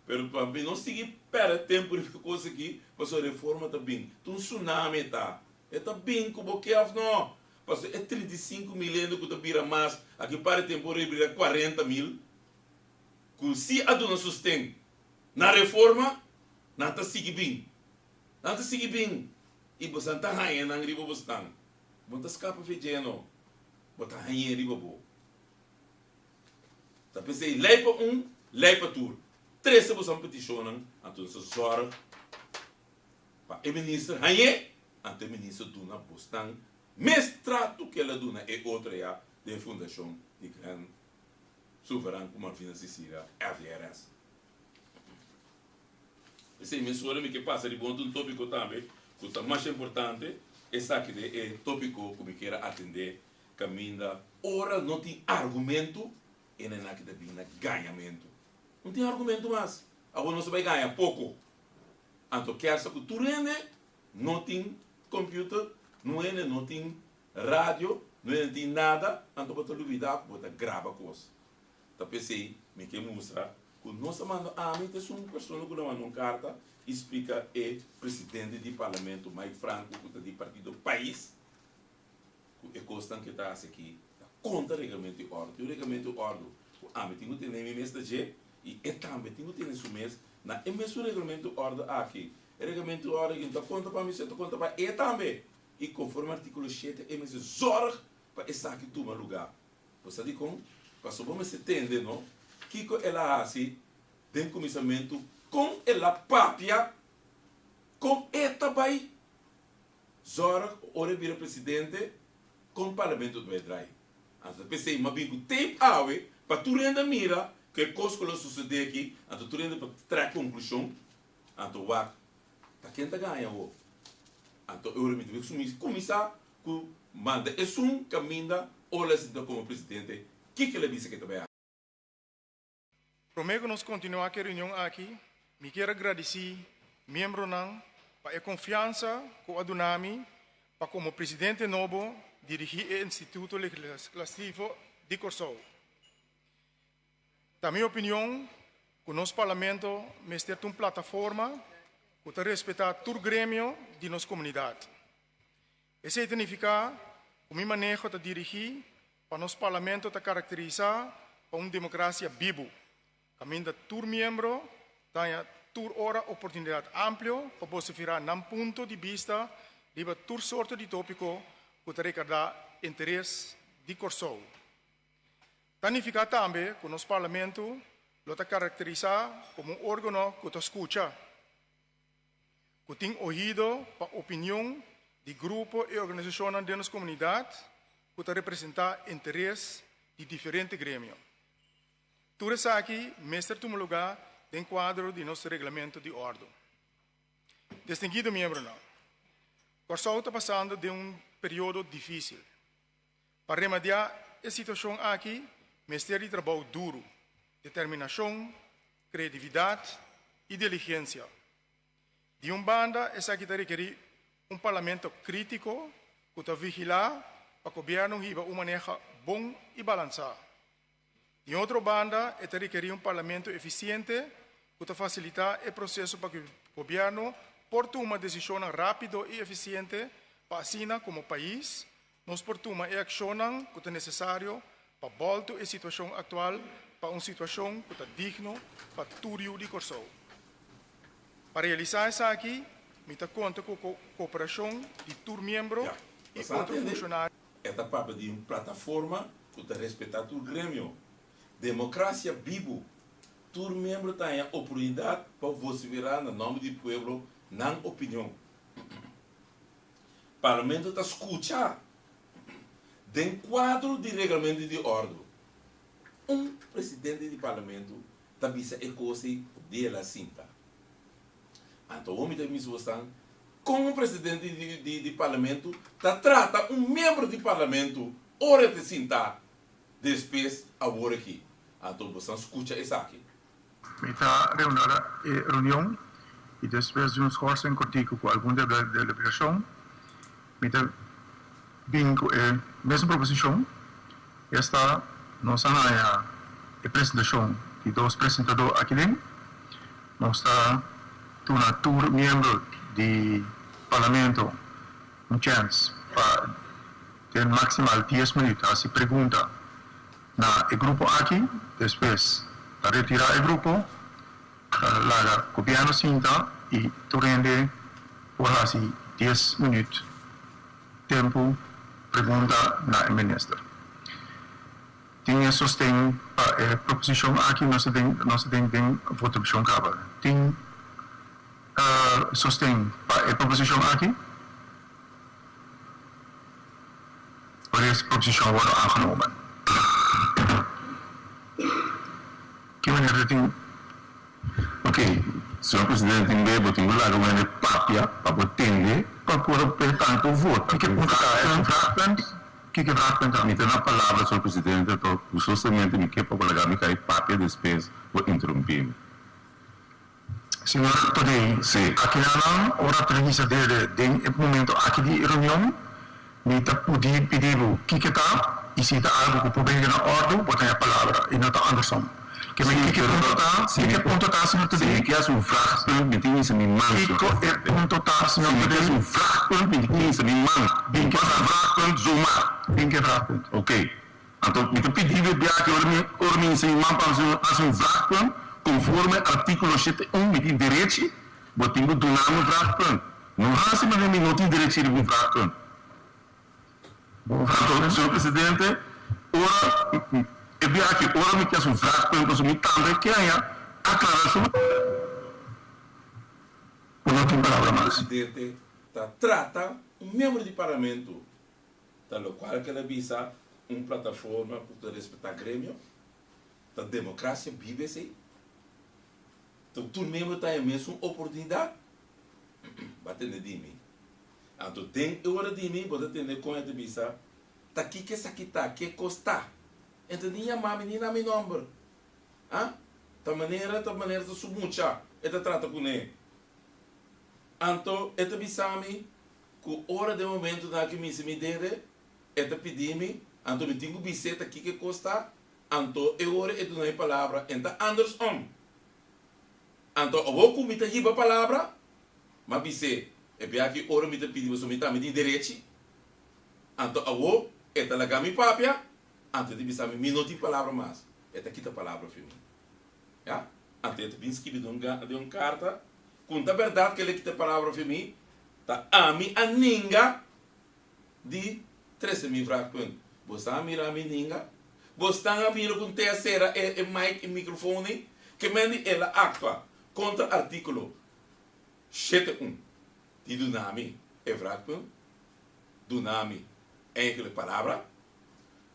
Pero para mim não seguir perder tempo de coisa aqui, para a reforma está bem. Um tsunami está. Está bem como que é não. Parce é 35 milhões que vira mais, aqui para tempo de 40 mil. Que se a dona sustém na reforma, não está seguir bem. Não está seguir bem. E você está ganhando na riba bastante. Você escapa fedendo. Você está ganhando riba boa. Então pensei, lei para lei para tudo. Três pessoas peticionam, então se zorg para o ministro Hanye, então o ministro Duna Bostan, mestrado que ela duna é outra já da fundação de grande soberano como a financiera FRS. Esse mensurável que passa de bom um tópico também, que é mais importante, esse aqui é tópico que me quer atender, caminha, ora não tem argumento, e não é que tem ganhamento. Não tem argumento mais. Agora não se vai ganhar pouco. Então, quer saber que tu não tem computer, não tem rádio, não tem nada, então você duvidar, você grava coisa. Então, pensei, me quer mostrar que nós mandamos a mim, tem uma pessoa que não manda uma carta, explica é presidente do parlamento, mais franco, que do partido do país, que é coisa que está aqui, contra o regulamento de ordem. O regulamento de ordem, a mim, tem que ter nem mesmo de e também tem que ter isso mesmo na mesmo regulamento de ordem aqui. O regulamento de ordem que conta para mim, conta para e também. E conforme o artigo 7, é mesmo zorg para essa aqui toma lugar. Você diz como? Para só você entender, não? Que ela assim, tem começamento com ela própria, com esta vai zorg, ora vira presidente, com o parlamento do Bedrai. Então, pensei, mas bem que tempo para tu renda mira, que coisa que sucede aqui, então tu rende para trazer conclusão, então vai, para quem está ganhando, então eu realmente vou começar com manda é caminho ou ela como presidente, que ele disse que também. Prometo nos continuar a reunião aqui, me quero agradecer membro não para a confiança com a Dunami, para como presidente novo dirigir o Instituto Legislativo de Corsou. Da minha opinião, que o nosso parlamento deve ter uma plataforma que respeita todo o grêmio de nossa comunidade. Isso significa que o meu manejo de dirigir para nosso parlamento te caracterizar por uma democracia viva. Caminho de todo membro, tenha toda hora oportunidade ampla para você virar um ponto de vista de toda sorte de tópico que te recordar interesse de Corsou. Significa também que o nosso parlamento lo te caracteriza como um órgão que te escuta, que tem ouvido para a opinião de grupos e organizações de nossa comunidade, que te representa interesse de diferentes grêmios. Tudo isso aqui, mestre, toma lugar em quadro de nosso regulamento de ordem. Distinguido membro, Corsão está passando de período difícil. Para remediar a situação aqui, o Ministério de Trabalho duro, determinação, credibilidade e diligência. De banda, essa aqui requer parlamento crítico que está vigilar para que o governo tenha uma manejo bom e balançado. De outra banda, esta requer parlamento eficiente que está facilitar o processo para que o governo porte uma decisão rápida e eficiente para assim, como país, nós portamos e ação que é necessário para voltar a situação atual para uma situação que é digna para tudo de Corsão. Para realizar isso aqui, me conta com a cooperação de todos os membros e outros funcionários. Esta parte de uma plataforma que respeita todo o grêmio. Democracia vivo. Todo membro tem a oportunidade para você virar no nome do povo, na opinião. O parlamento está escutando. Dentro quadro de regulamento de ordem. Presidente do parlamento está visa a coisa de la cinta. Então, o homem da missão, como presidente do parlamento, trata membro do parlamento, hora de sentar, depois a hora aqui. Então, você escuta isso aqui. Está reunião e depois de uma schorsing contigo com alguma deliberação, está bem a mesma proposição, esta nossa a apresentação de dois apresentadores aqui dentro, nós está todo membro do parlamento chance para ter maximal 10 minutos a se pergunta na grupo aqui, depois a retirar o grupo, lá o governo sinta e durante por assim 10 minutos tempo pergunta na ministra. Tinha sustém a proposição aqui nós tem votação cabal. Tem sustém para a proposição aqui. Por essa proposição wordt aangenomen. Que maneira tem? Ok, senhor presidente, tem bebo, tem lá uma papia para botar para portanto o voto. Que ponto que vraagpunt niet na palavra, senhor presidente, então o sostenimento me quer para colocar me cai papia depois vou interromper. Senhor, today, aqui na hora prevista de momento aqui de reunião, me está pedindo que está e se está algo que pode ir na ordem, botar a palavra e não está Anderson. Que ponto está, senhor today? Que é um vraagpunt met die mensen die man. Que ponto está, senhor today? Que é um vraagpunt met die mensen die man. Que é um vraagpunt zomaar. Que é vraagpunt. Ok. Então, me está pedindo que os mensen die man para um vraagpunt conforme artigo 71 met die direito, botem do nome vraagpunt. Não há se mas não tem direito de um vraagpunt. Então, senhor presidente, ora ora me quer um vraagpunt, então me também que há aclaração. Não tem palavra mais. O presidente trata membro do parlamento, no qual que ele visa uma plataforma para respeitar o grêmio, da democracia vive assim. Então, todo membro tem a mesma oportunidade para atender de mim. Então, tem hora de mim, pode atender com a visa, tá aqui que essa aqui tá, que custa. Então, nem a mãe, nem a meu nome. Da maneira de submucha, ela trata com ele. Então, ela visa-me, que hora de momento na que me dere, ela pedir-me, então, eu tenho biseta aqui que custa, então, eu hora e dou a palavra, então, Anderson. Então, eu vou comitar a palavra, mas você, é bem que ora me pedi você me tem direito. Então, eu vou, esta lá minha papia, antes de você me não tem palavra mais. Esta aqui a palavra para mim. Já? Antes de escrever de uma carta, conta a verdade que ele quita a palavra para mim, tá a mim a ninga de 13.000 vraagpunten. Você a mira a mim ninga, você a mira com terceira e mic e microfone, que mende ela actua contra artículo 71 de Dunami é vraagpunt, Dunami enkele palavra,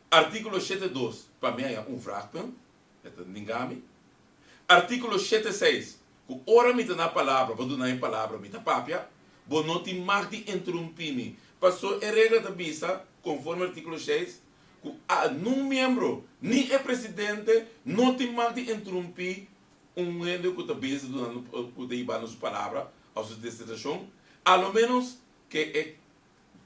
artículo 72 para mim é vraagpunt, é Ningami, artículo 76 que ora me na palavra, para Dunami palavra me papia, bo não te mag de interromper. Passou a regra da visa, conforme artículo 6, que num membro, nem é presidente, não te mag de interromper ende que está visa que está nos palavras, a sua destinação, ao menos que é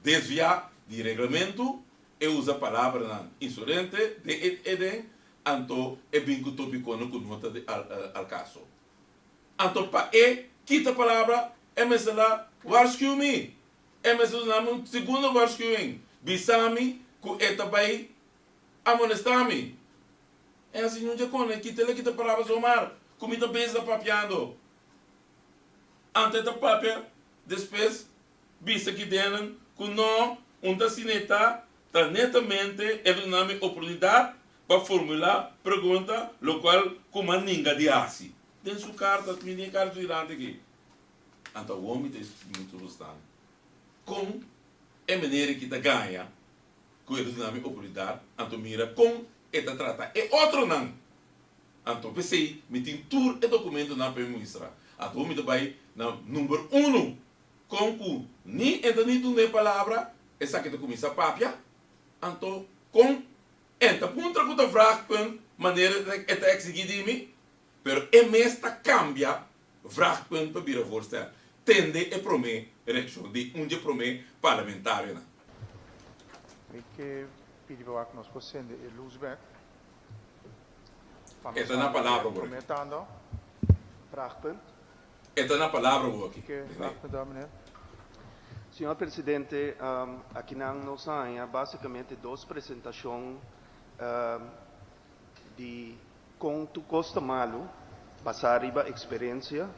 desviar de regulamento e usa a palavra insolente de eden, anto é bem que o tópico não conota ao caso. Anto para quita a palavra, é mesela, warsku me. É mesela, segundo warskuing, bisami, que é também amonestami. É assim, não já conhe, quita a palavra somar, comida beza papiando. Ante da papia, depois, bisa que denem, que não, sineta, está netamente, é do nome oportunidade para formular pergunta, lo qual, como ninguém de assim. Den sua carta, minha carta durante aqui. Então, o homem tem muito bastante. Com a maneira que está ganha, com ele na minha oportunidade, então mira com esta trata. É outro não. Então, pensei, me tem tudo o documento na ministra. Então, me vai na número 1. Com o nem entra nem de palavra, essa que começa a papia. Então, com esta ponta que está vraag, maneira que está exigida mim. Pero é mesta cambia, vraagpunt para vir a voorstel. Tende a promer reação de promer parlamentário. Ik pedi para que nós possamos Luzbeck. Esta na palavra, hoor. Comentando. Vraagpunt. Esta na palavra, hoor. Vraagpunt, meneer. Senhor Presidente, aqui nós temos basicamente duas apresentações de com tu gosta malo, passar riba experiência,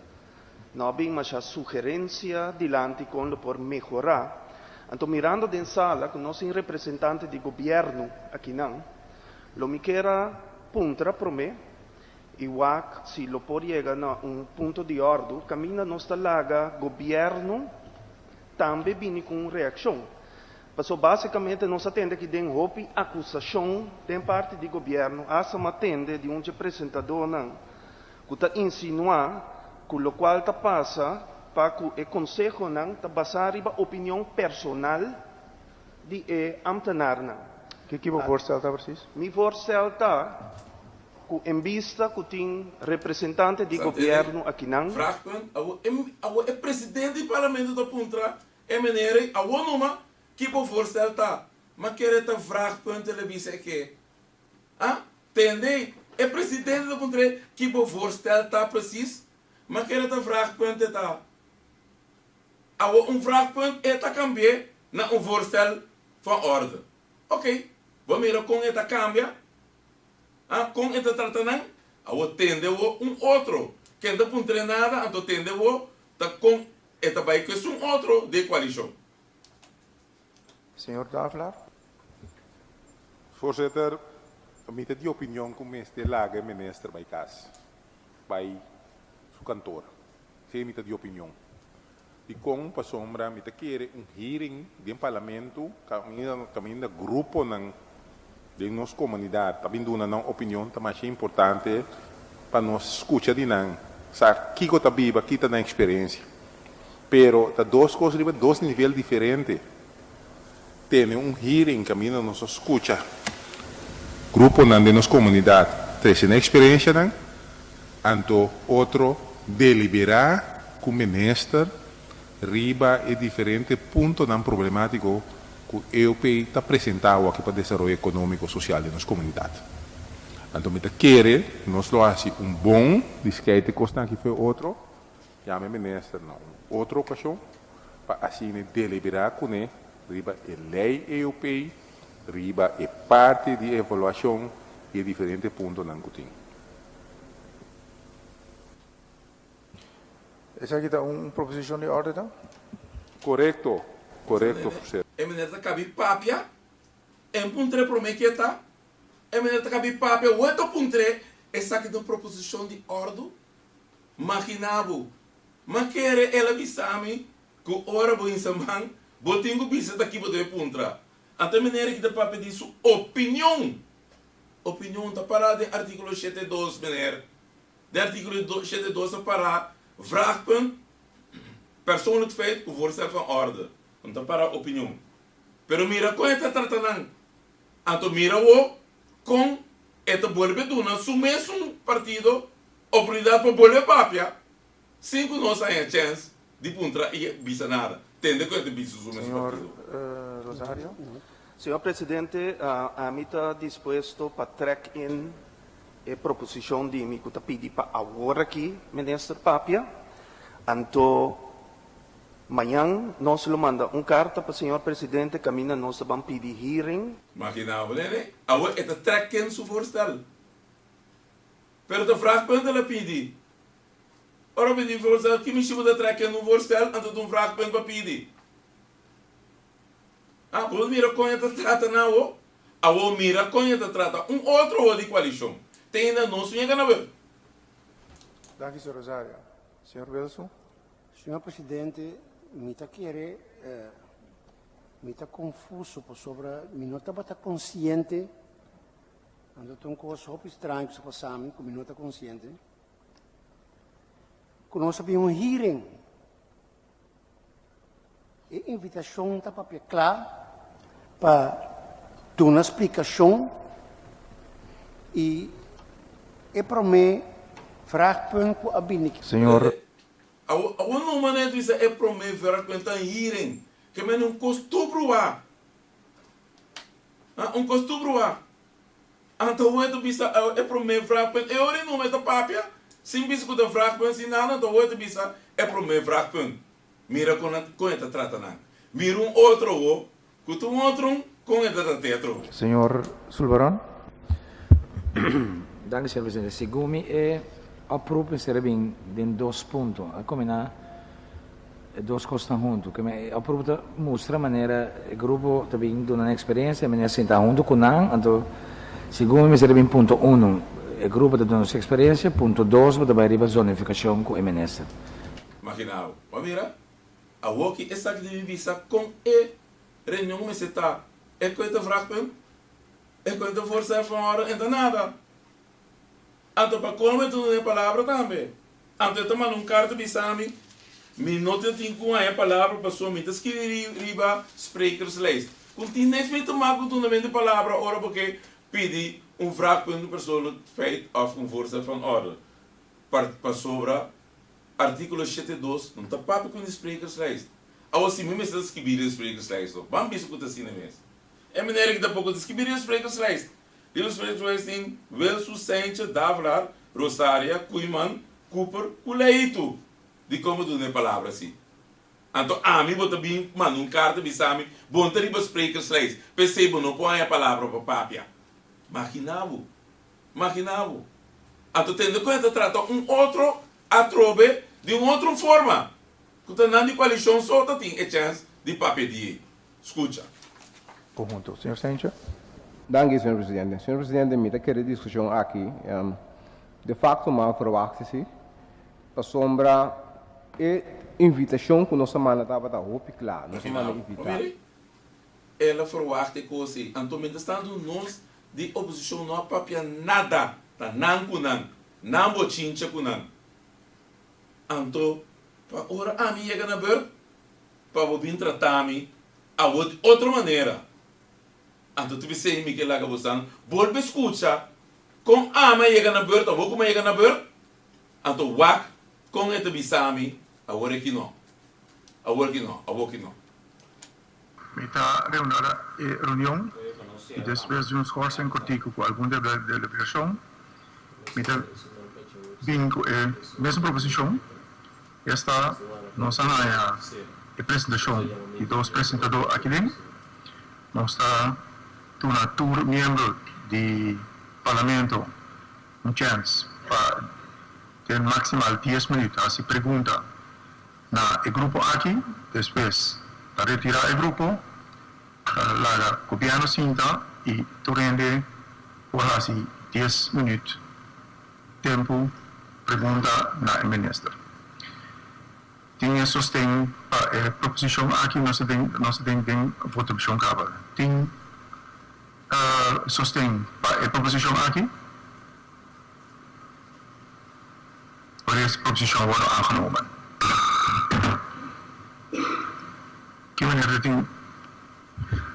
não bem mas a sugerência dilante com lo por melhorar. Então, mirando dentro da sala, com nós representante de governo aqui não, lo me quer puntra para mim, e se lo por chegar a ponto de ordem, caminha nossa laga, governo também vem com reação. Passou basicamente nós atende que tem roupa acusação de parte do governo, essa atende de apresentador não, que está insinuar, com o qual está passa para que o conselho não está basado na opinião personal de ambtenaar não. Que voorstel está precies? Mi voorstel está em vista que tem representante do governo aqui não. Vraagpunt, é presidente do parlamento da Puntra, é maneira, a numa que o voorstel está. Mas quer ter vraagpunt televisão que? Tende, é presidente da Puntra que o voorstel está preciso, mas quer ter vraagpunt está. Vraagpunt é tá cambiar na voorstel van ordem. Ok, vamos ver com esta cambia. Com esta tratamento, tende outro. Quem não põe nada, então tende com esta vai que é outro de coalição. Senhor Davelaar. Voorzitter, met die opinião com o ministro Laga, minister bij Cas, bij seu kantoor. Zij met die opinião. E com para sombra, met querer hearing do parlamento, caminho grupo de nossa comunidade, também dando uma opinião também importante para nós escutar de não, sabe que está viva, que está na experiência. Pero tá duas coisas, dois níveis diferentes. Tem hearing caminho nós escuta, grupo de nossa comunidade, tem na experiência não, anto outro deliberar com o ministro riba e diferente ponto não problemático que o EUP está apresentado aqui para o desenvolvimento econômico e social de nossa comunidade. Então, me quer, nós lo assim bom, diz que este custa que foi outro, já me ministro não, outra ocasião, para assim deliberar com ele, riba é lei EUP, riba é parte de avaliação e diferente ponto não que tem. Essa aqui está uma proposição de ordem, não? Correto, professor. É menina cabe papia, puntre promequeta, é menina cabe papia, outro puntre, essa aqui é uma proposição de ordem, maquinabo, mas quer ela bisame, que ora vou ensamar, botinho bisa daqui para de puntra. Até menina que dá papia disso, opinião está parada em artigo 72, menina. De artigo 72 está parada, vraagpunt, persoonlijk feit, o voorstel van orde. Então, para a opinião. Pero mira com esta tratanang. Anto mira o com esta vuelve duna su mesmo partido oportunidade para volver papia. Cinco nós hay chance de puntra e bisa nada. Tende que este bisa su mesmo Senhor partido. Rosario? Senhor Presidente, a mim está disposto para track in a proposição de mim que está pedindo para agora aqui, Ministro Papia. Então, amanhã nós lhe manda carta para o Senhor Presidente, caminha nós vamos pedir hearing. Imaginava, né? Agora, esta track in su voorstel. Pero de vraagpunt la pidi. Ora pedi voorstel, que me chama de track in no voorstel, anto de vraagpunt para pedir. Ah, vou mira com esta trata não, a vou mira com esta trata outro de coalição. Tem ainda não se chega na ver. Dank u, Sr. Rosario. Senhor Wilson? Senhor Presidente, me está querendo, me está confuso por sobre, me não estava consciente, quando tem coisas muito estranhas que se passam, que me não está consciente, que nós tivemos hearing, e a invitação está para clara, para dar uma explicação, e para mim, vraagpunt que abinnik. Senhor, Agora não maneira isso é promover quando está hearing, que é um costume lá. Um costume lá. Então, o bisa é promover vraagpunt. Eu não me da papia. Sim, bisa que o vraagpunt se nada, então o bisa é promover vraagpunt. Mira com esta trata não. Mira outro, que outro com esta teatro. Senhor Sulbaron? Dank u, Sr. Presidente. Segundo approvo sarebbe in dois pontos. Come na dois costas junto. Que me approvo mostra maneira o grupo também dando uma experiência, maneira sentar junto com nan. Então, segundo me sarebbe in ponto 1, o grupo está dando sua experiência. Ponto 2, vai arribar a zonificação com o ministro. Imaginava. Mas mira, a walkie é sabe de visa com e reunião me se tá. É coisa vraagpunt. É coisa força van hora en nada. Anto para como tu não palavra também. Anto tomar carta bisami, me nota tem com a palavra para sua mente que riba sprekerslijst. Continua met tomar com tu não vende palavra ora porque pedi vraagpunt persoonlijk feit of voorstel van orde. Para sobra artikel 72 não tá papo com sprekerslijst. Ao assim me está escrever sprekerslijst. Vamos ver se que tá assim mesmo. É maneira que dá pouco de escrever sprekerslijst. Die sprekerslijst in Wilson, Saintje, Davlar, Rosaria, Kuiman, Cooper, Kuleito. Die komen doen in palavra assim. Então, a mim bota bem, mano, carta bisami, bom ter iba sprekerslijst. Percebo não põe a palavra para papia. Imaginavo. Então, tendo conta trata outro atrobe de outra forma. Quando não de coalição só tem a chance de papel de escuta. Conjunto. Senhor Saintje? Dank u, senhor presidente. Senhor presidente, met aquela discussão aqui, de facto, mas verwacht-se, para sombra e invitação que nossa mana estava da roupa, claro, nossa mana invitar. Ela verwacht que assim, então, estando nós de oposição não papia nada, tá não kunan, não bochincha kunan. Então, para ora a mim chega na beurt, para o bem tratar-me, a outra maneira. Então, tu pensei em mim que lá que você volta escuta, com a mãe chega na beurt, a boca chega na beurt, então, wak, com esta bisami, agora que não. Meta reunião e depois de uma schorsing cortico com alguma deliberação, meta bem mesma proposição, esta nossa a apresentação de dois apresentadores aqui dentro, nós está todo membro do parlamento chance para ter maximal 10 minutos a se pergunta na grupo aqui, depois para retirar o grupo, lá copiando cinta e torrende por assim 10 minutos tempo pergunta na ministra. Tinha sustém para a proposição aqui nós tem votação cabal. Tem sustém para a proposição aqui. Por essa proposição agora aangenomen. Que maneira tem.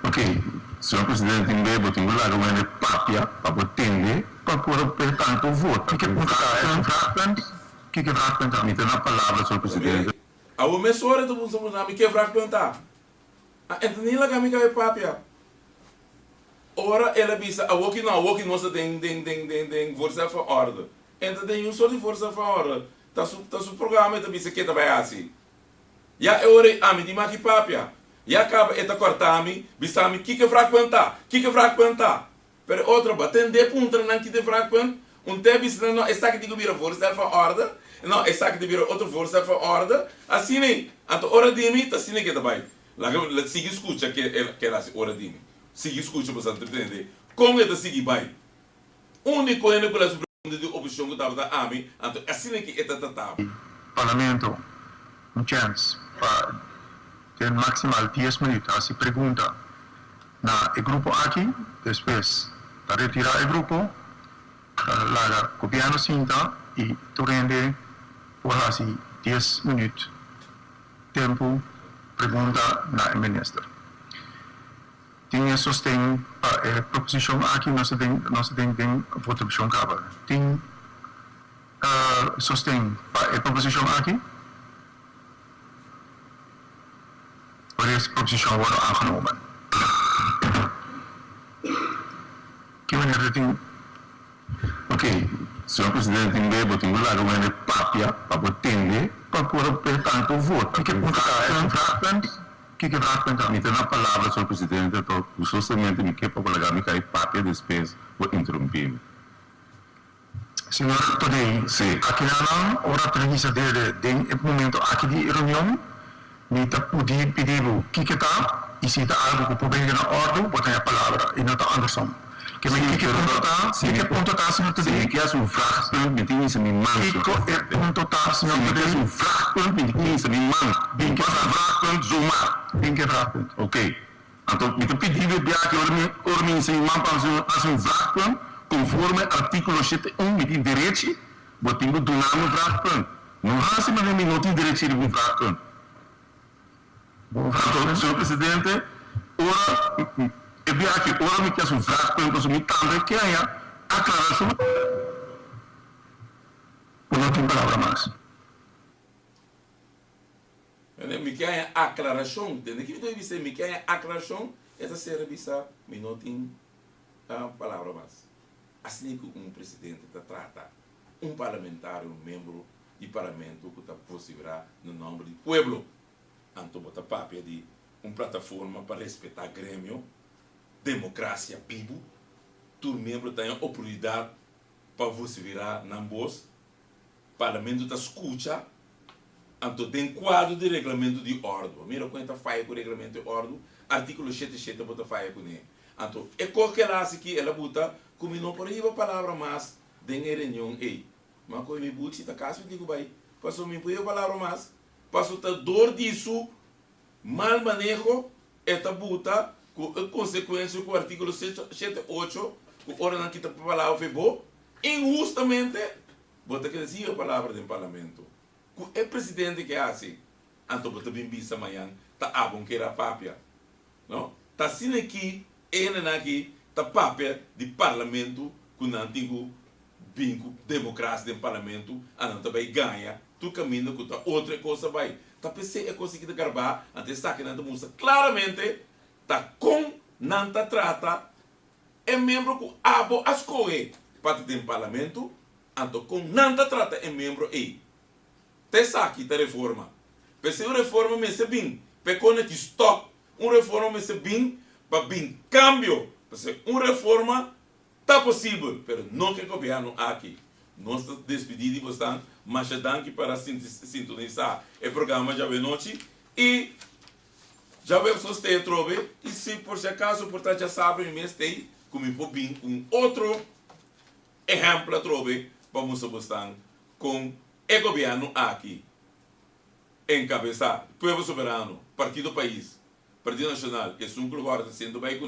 Ok, senhor presidente, tem bebo, tem lá uma papia para entender, para pôr tanto voto. Que ponto que vraagpunt? Niet na palavra, senhor presidente. A o mesora do mundo na me que vraagpunta. Então nem lá kami kay papia. Ora ela bisa a walking nossa den força for order. Então tem soort de força for order. Tá su programa tá bisa que tá vai assim. Ja ora a me di maki papia. Ja acaba eta cortami, bisa mi que vraagpunta. Per outra batende punta nan que de vraagpunt. Te bisa não está que digo vira força for order. Não, está que vira outra força for order. Assim nem. Então ora de mim tá assim que tá vai. Lá sigue escuta que ela ora de mim. Sigue escuta para você entender. Como é que sigue vai? Único é que ela de opção que estava da AMI, então assim é que é tratado. Parlamento, chance para ter maximal 10 minutos. Assim pergunta na o grupo aqui, depois para retirar o grupo, lá copiando cinta e tu rende por assim 10 minutos. Tempo pergunta na ministra. Tem sostém a proposição aqui não se tem votação cava. Tem sostém a proposição aqui. Por essa proposição wordt aangenomen. Que maneira tem. Ok, senhor presidente, tem bebo, tem lá uma papia para entender, para pôr tanto voto. Que vraagpunt? Que vraagpunt? Niet na palavra, senhor presidente, o sostenimento me quer para colocar me cai papia depois vou interromper. Senhor, today, sim. Aqui na hora prevista de momento aqui de reunião, me tá pedindo que tá e se tá algo que pode ir na ordem, botar a palavra e não tá Anderson. Que me que ponto tá senhor today? Que é um vraagpunt met die mensen in man. Que ponto tá senhor today? Que é um vraagpunt met die mensen in man. Bem que vraagpunt zomaar. Bem que vraagpunt. Ok. Então, me pedindo de que os mensen in man para um vraagpunt conforme artigo 71 met die direito, botinho do nome vraagpunt. Não há se mas não tem direito de vraagpunt. Então, senhor presidente, ora aqui, ora me quer um vraagpunt, mas me também que há aclaração. Não tem palavra mais. Me quer aclaração, entende? Que eu disse, me quer aclaração, essa será vista, me não tem palavra mais. Assim que presidente trata parlamentar, membro de parlamento que está possibilidade no nome do povo. Então, bota papel de plataforma para respeitar o grêmio, democracia vivo, todo membro tem a oportunidade para você virar na voz, parlamento está escuta, então tem quadro de regulamento de ordem. Mira quando faz com o regulamento de ordem, artigo 77 bota faz com ele. Então, é qualquer assim que ela bota, como não por aí a palavra mais, tem reunião aí. Mas quando me bota, se está caso, eu digo, vai, passou me põe a palavra mais, passou a dor disso, mal manejo, esta bota, com consequência com o artigo 78, com a hora não quita a palavra, foi bom, injustamente, bota que dizer a palavra do parlamento. Com o presidente que é assim, então bota bem vista amanhã, está a bom que era papia, não? Está assim aqui, aqui, está papia de parlamento, com o antigo bingo democrácia do parlamento, não também ganha, tu caminho com outra coisa vai. Tá pensei é conseguir gravar, até está que não mostra claramente, tá com não tá trata é membro com abo as coe para ter parlamento, então com não tá trata é membro aí. Te saque da reforma. Pensei uma reforma me se bem, pecona que stop, uma reforma me se bem, para bem cambio, pensei uma reforma tá possível, pero não que o governo aqui. Nós estamos despedidos e gostamos, mas danke para sintonizar o programa já de noite e já vemos você trove e se por se acaso portanto já sabe o mês tem como um outro exemplo trove vamos gostar com o governo aqui encabeçar povo soberano partido país partido nacional que é um grupo sendo bem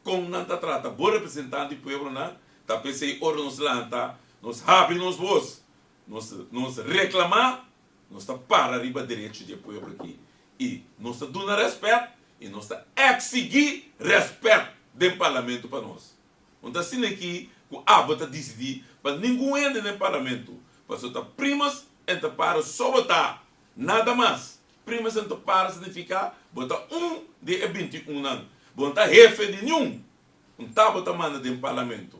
com nanta trata bom representante do povo na tá pensei ora nos lanta nos abrimos voz, nos reclamar, nos para arriba direito de povo aqui. E nós está dando respeito e nós está exigir respeito do parlamento para nós. Não está assim aqui que a bota decidir para ninguém entra no parlamento. Para só tá primas entra para só votar. Nada mais. Primas entra para significar botar de 21 anos. Botar jefe de nenhum. Não está botando manda do parlamento.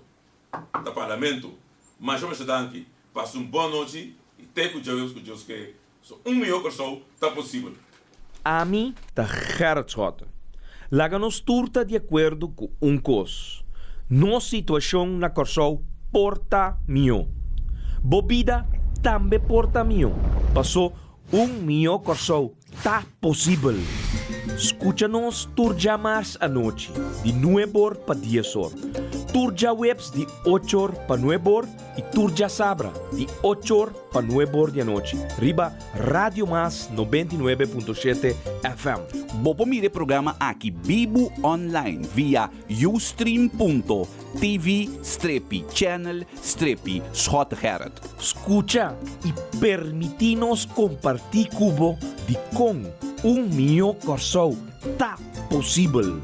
Do parlamento. Mas eu me aqui. Passa boa noite e tem que Deus que milhão de pessoas está possível. A mim está Gertschot. Laga-nos turta de acordo com coisa. Nossa situação na Corsol porta mio. Bobida também porta mio. Passou milhão Corsol tá possível. Escucha-nos turja mais à noite, de 9 para 10 horas. Turja webs de 8 horas para 9 horas e turja sabra de 8 horas para 9 horas da noite. Riba Radio Mas 99.7 FM. Bopo mire programa aqui Bibo Online via ustream.tv/channel/Schotgerrit. Escucha e permite-nos compartilhar cubo de com milhão Corsol tá possível.